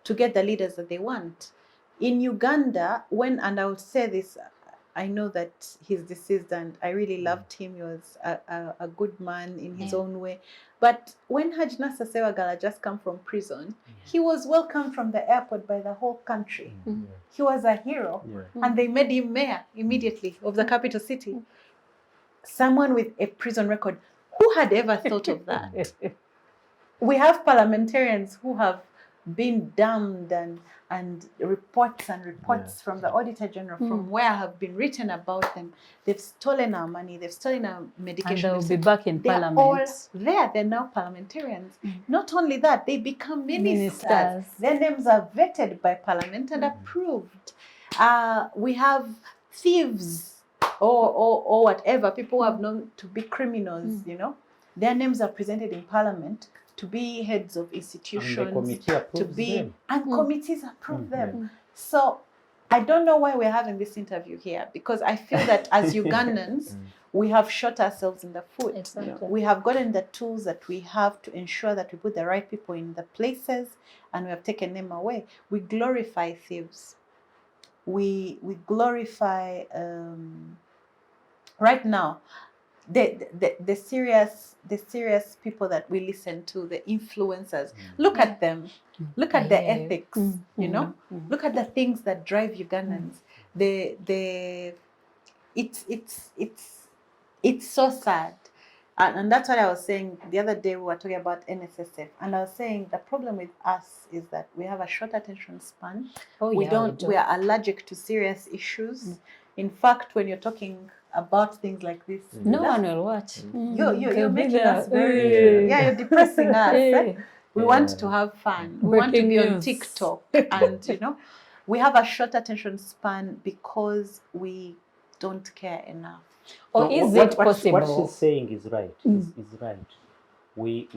Speaker 2: to get the leaders that they want? In Uganda, and I would say this, I know that he's deceased and I really loved him. He was a good man in his own way. But when Haji Nasser Sewagala just come from prison, he was welcomed from the airport by the whole country. He was a hero. And they made him mayor immediately of the capital city. Someone with a prison record. Who had ever thought of that? We have parliamentarians who have been damned and reports from the Auditor General from where have been written about them. They've stolen our money. They've stolen our medication.
Speaker 1: And they'll be back in Parliament.
Speaker 2: They're all there. They're now parliamentarians. Not only that, they become ministers. Their names are vetted by Parliament and approved. We have thieves or whatever, people who have known to be criminals, you know. Their names are presented in Parliament to be heads of institutions,
Speaker 4: and the committee approves them.
Speaker 2: And committees approve them. So I don't know why we're having this interview here, because I feel that as Ugandans, we have shot ourselves in the foot.
Speaker 1: Exactly.
Speaker 2: We have gotten the tools that we have to ensure that we put the right people in the places, and we have taken them away. We glorify thieves. We glorify right now the serious people that we listen to, the influencers. Look at them. Look at the ethics. You know. Look at the things that drive Ugandans. It's so sad. And that's what I was saying the other day. We were talking about NSSF, and I was saying the problem with us is that we have a short attention span. We are allergic to serious issues. In fact, when you're talking about things like this,
Speaker 1: no one will watch.
Speaker 2: You're making us very you're depressing us. We want to have fun. We want to be on TikTok, and you know, we have a short attention span because we don't care enough.
Speaker 1: Or is it possible?
Speaker 4: What she's saying is right. Is right. We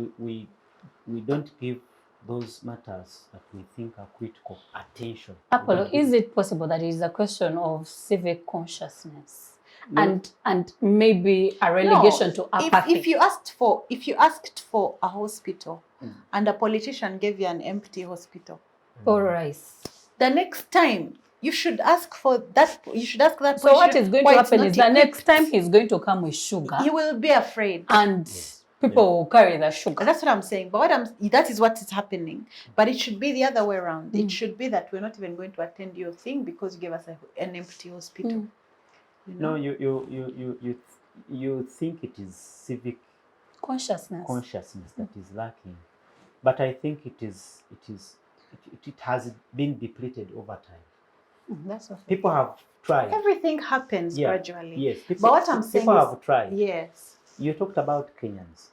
Speaker 4: don't give those matters that we think are critical attention.
Speaker 1: Apollo, is it possible that it is a question of civic consciousness and maybe a relegation to apathy?
Speaker 2: If you asked for a hospital and a politician gave you an empty hospital
Speaker 1: or rice,
Speaker 2: the next time you should ask for that. You should ask that.
Speaker 1: So what is going to happen is the next time he's going to come with sugar,
Speaker 2: he will be afraid,
Speaker 1: and people will carry the sugar.
Speaker 2: That's what I'm saying. But that is what is happening. But it should be the other way around. It should be that we're not even going to attend your thing because you gave us an empty hospital.
Speaker 4: You know? No, you think it is civic
Speaker 1: consciousness
Speaker 4: that is lacking, but I think it has been depleted over time.
Speaker 1: That's what
Speaker 4: people have tried.
Speaker 2: Everything happens gradually.
Speaker 4: Yes,
Speaker 2: but what I'm saying
Speaker 4: people
Speaker 2: is,
Speaker 4: have tried.
Speaker 2: Yes.
Speaker 4: You talked about Kenyans.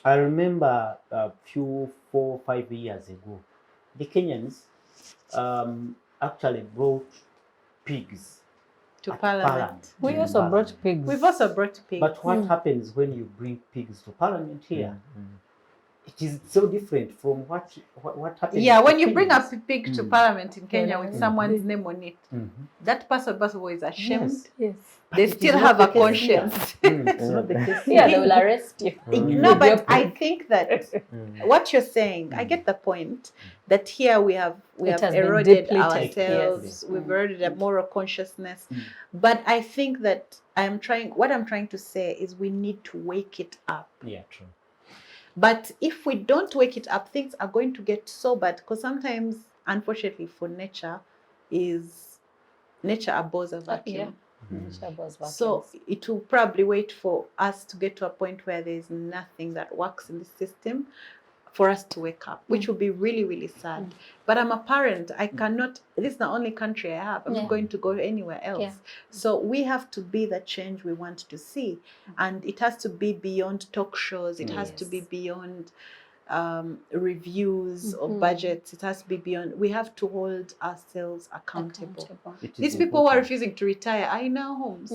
Speaker 4: I remember a few 4 or 5 years ago, the Kenyans actually brought pigs
Speaker 2: to Parliament.
Speaker 1: We also brought pigs.
Speaker 2: We've also brought pigs.
Speaker 4: But what happens when you bring pigs to Parliament here? It is so different from what happens.
Speaker 2: Yeah, when you bring a pig to Parliament in Kenya with someone's name on it, that person is ashamed.
Speaker 1: Yes.
Speaker 2: They still have a conscience.
Speaker 4: It's not the case.
Speaker 1: Yeah, they will arrest you.
Speaker 2: No, but I think that what you're saying, I get the point that here we have eroded ourselves.
Speaker 1: Yes.
Speaker 2: We've eroded a moral consciousness. But I think that what I'm trying to say is we need to wake it up.
Speaker 4: Yeah, true.
Speaker 2: But if we don't wake it up, things are going to get so bad, because sometimes, unfortunately, for nature abhors a vacuum. So it will probably wait for us to get to a point where there's nothing that works in the system for us to wake up, which will be really, really sad. But I'm a parent. I cannot, this is the only country I have. I'm not going to go anywhere else. So we have to be the change we want to see. And it has to be beyond talk shows. It has to be beyond reviews or budgets. It has to be beyond. We have to hold ourselves accountable. These people who are refusing to retire are in our homes.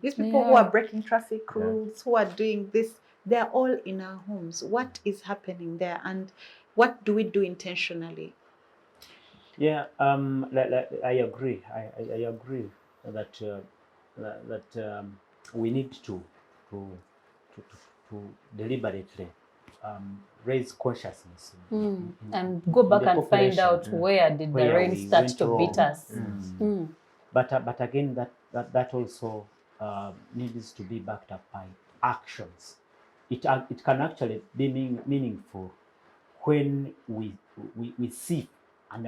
Speaker 2: These people who are breaking traffic rules, who are doing this, they're all in our homes. What is happening there, and what do we do intentionally?
Speaker 4: Yeah, I agree. I agree that we need to deliberately raise consciousness
Speaker 1: and go back and find out where did the rain start to beat us.
Speaker 4: But again, that also needs to be backed up by actions. It can actually be meaningful when we see and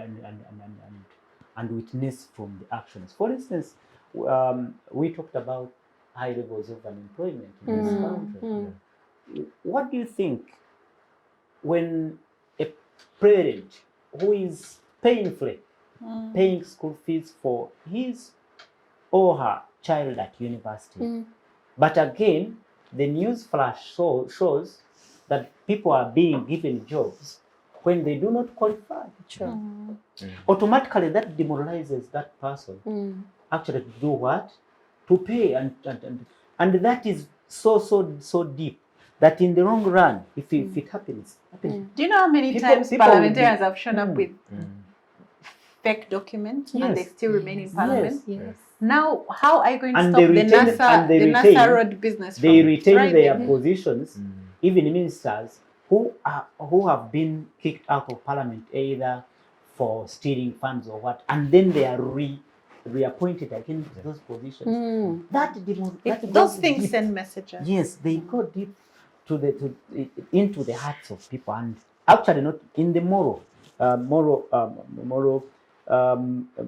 Speaker 4: witness from the actions. For instance, we talked about high levels of unemployment in this country. What do you think when a parent who is painfully paying school fees for his or her child at university, but again, the news flash shows that people are being given jobs when they do not qualify. Automatically, that demoralizes that person actually to do what? To pay. And that is so deep that in the long run, if it happens.
Speaker 2: Do you know how many times parliamentarians have shown up with fake documents and they still remain in Parliament?
Speaker 1: Yes.
Speaker 2: Now, how are you going to stop the NASA road business?
Speaker 4: They retain their positions, even ministers who have been kicked out of Parliament either for stealing funds or what, and then they are reappointed again to those positions.
Speaker 2: Those things send messages.
Speaker 4: Yes, they go deep into the hearts of people, and actually not in the moral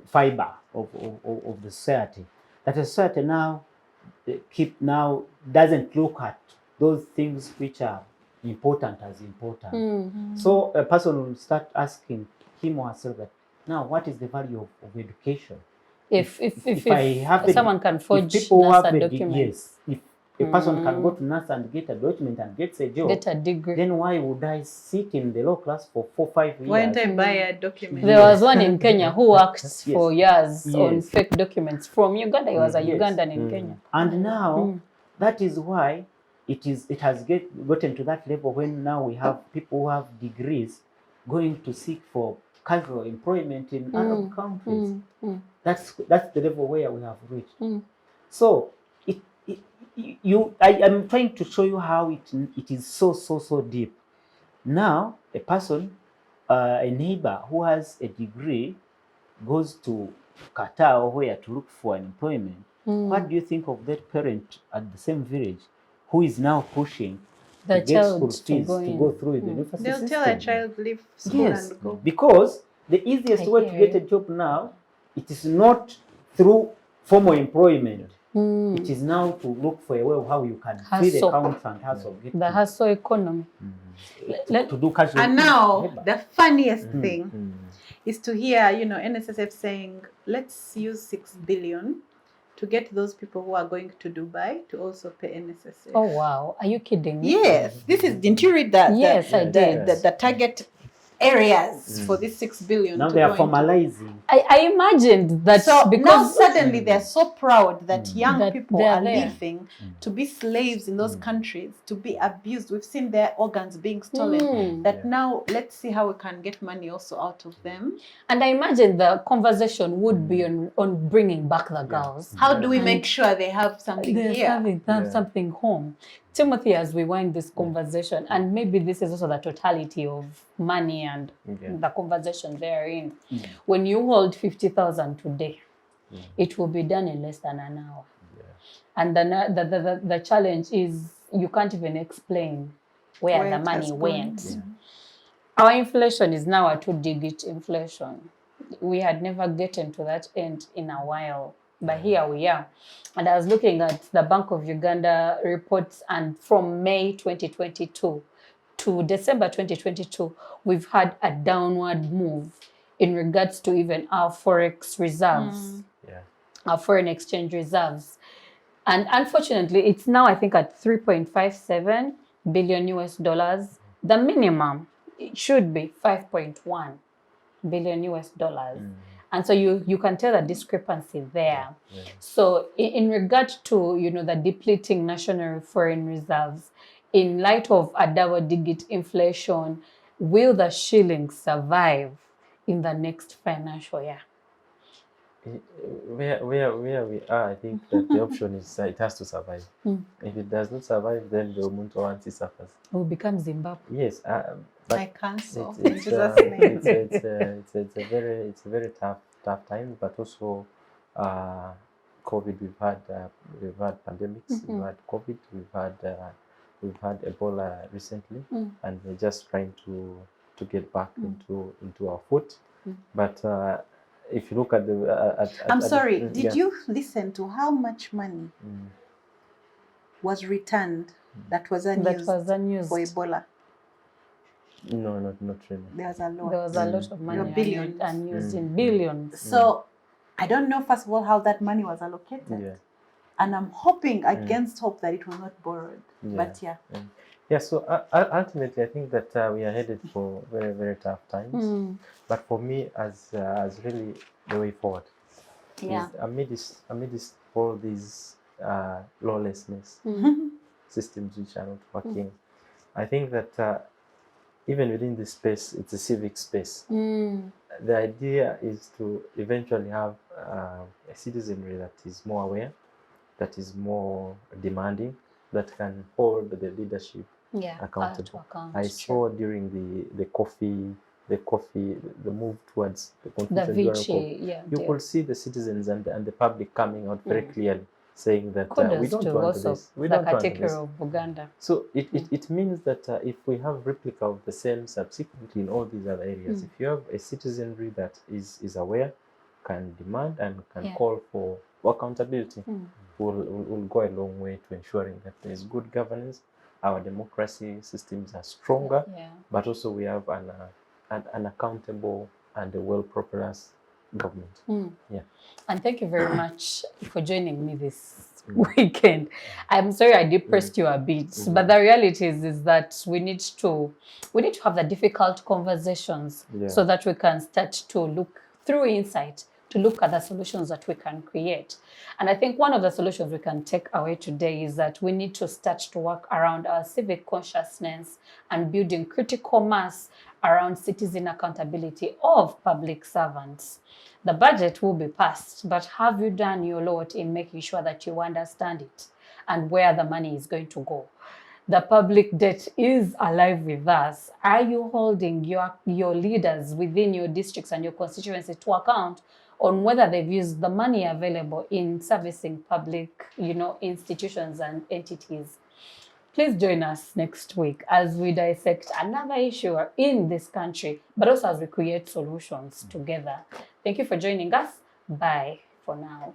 Speaker 4: fiber of the society. That the society now doesn't look at those things which are important as important. So a person will start asking him or herself that, now what is the value of education?
Speaker 1: If someone can forge NASA documents.
Speaker 4: Yes, if a person can go to NASA and get a document and gets a job,
Speaker 1: get a degree,
Speaker 4: then why would I sit in the law class for 4 or 5 years?
Speaker 2: Why don't I buy a document?
Speaker 1: There was one in Kenya who worked for years on fake documents from Uganda. He was a Ugandan in Kenya.
Speaker 4: And now that is why it has gotten to that level when now we have people who have degrees going to seek for casual employment in Arab countries. That's the level where we have reached. So I am trying to show you how it is so deep. Now a person, a neighbor who has a degree goes to Qatar or where to look for an employment. What do you think of that parent at the same village who is now pushing
Speaker 1: the
Speaker 4: to get school fees to go through the university
Speaker 2: They'll
Speaker 4: system?
Speaker 2: tell a child leave school and go.
Speaker 4: Because the easiest way to get a job now, it is not through formal employment. It is now to look for a way of how you can feed the accounts and hustle.
Speaker 1: The hustle economy.
Speaker 4: To do casual.
Speaker 2: And now the funniest thing is to hear, NSSF saying, let's use 6 billion to get those people who are going to Dubai to also pay NSSF.
Speaker 1: Oh wow, are you kidding me?
Speaker 2: Yes, didn't you read that?
Speaker 1: Yes, I did.
Speaker 2: The target areas for this 6 billion.
Speaker 4: Now they are formalizing.
Speaker 1: I imagined that,
Speaker 2: so
Speaker 1: because
Speaker 2: now suddenly they're so proud that young
Speaker 1: that
Speaker 2: people are leaving to be slaves in those countries, to be abused. We've seen their organs being stolen. Now let's see how we can get money also out of them.
Speaker 1: And I imagine the conversation would be on bringing back the girls.
Speaker 2: How do we make sure they have something here?
Speaker 1: They have something home. Timothy, as we wind this conversation, and maybe this is also the totality of money and the conversation therein. When you hold 50,000 today, it will be done in less than an hour. And the challenge is you can't even explain where the money went. Our inflation is now a 2-digit inflation. We had never gotten to that end in a while. But here we are. And I was looking at the Bank of Uganda reports, and from May 2022 to December 2022, we've had a downward move in regards to even our forex reserves, our foreign exchange reserves. And unfortunately, it's now, I think, at 3.57 billion US dollars. The minimum, it should be 5.1 billion US dollars. And so you can tell the discrepancy there. So in regard to, the depleting national foreign reserves, in light of a double-digit inflation, will the shilling survive in the next financial year?
Speaker 3: Where we are, I think that the option is it has to survive. If it does not survive, then the Umuntu suffers.
Speaker 1: It will become Zimbabwe.
Speaker 3: Yes, but
Speaker 2: I cancel.
Speaker 3: it's a very tough time. But also, COVID. We've had pandemics. We've had COVID. We've had Ebola recently, and we're just trying to get back into our foot. But if you look at the,
Speaker 2: I'm sorry. Did you listen to how much money was returned that was unused for Ebola?
Speaker 3: No, not really.
Speaker 2: There was a lot.
Speaker 1: There was a lot of money
Speaker 2: billions.
Speaker 1: unused in billions.
Speaker 2: So I don't know, first of all, how that money was allocated. And I'm hoping against hope that it was not borrowed. But
Speaker 3: so ultimately, I think that we are headed for very, very tough times. But for me, as really the way forward, is amidst all these lawlessness systems which are not working, I think that even within this space, it's a civic space. The idea is to eventually have a citizenry that is more aware, that is more demanding, that can hold the leadership accountable. I saw during the move towards the constitution, you could see the citizens and the public coming out very clearly saying that we don't want this. We don't want this.
Speaker 1: Of Uganda.
Speaker 3: So it means that if we have replica of the same subsequently in all these other areas, if you have a citizenry that is aware, can demand and can call for accountability, will go a long way to ensuring that there is good governance. Our democracy systems are stronger, but also we have an accountable and a well-popularized government.
Speaker 1: And thank you very much for joining me this weekend. I'm sorry I depressed you a bit, but the reality is that we need to have the difficult conversations so that we can start to look through insight to look at the solutions that we can create. And I think one of the solutions we can take away today is that we need to start to work around our civic consciousness and building critical mass around citizen accountability of public servants. The budget will be passed, but have you done your lot in making sure that you understand it and where the money is going to go? The public debt is alive with us. Are you holding your leaders within your districts and your constituency to account on whether they've used the money available in servicing public, institutions and entities? Please join us next week as we dissect another issue in this country, but also as we create solutions together. Thank you for joining us. Bye for now.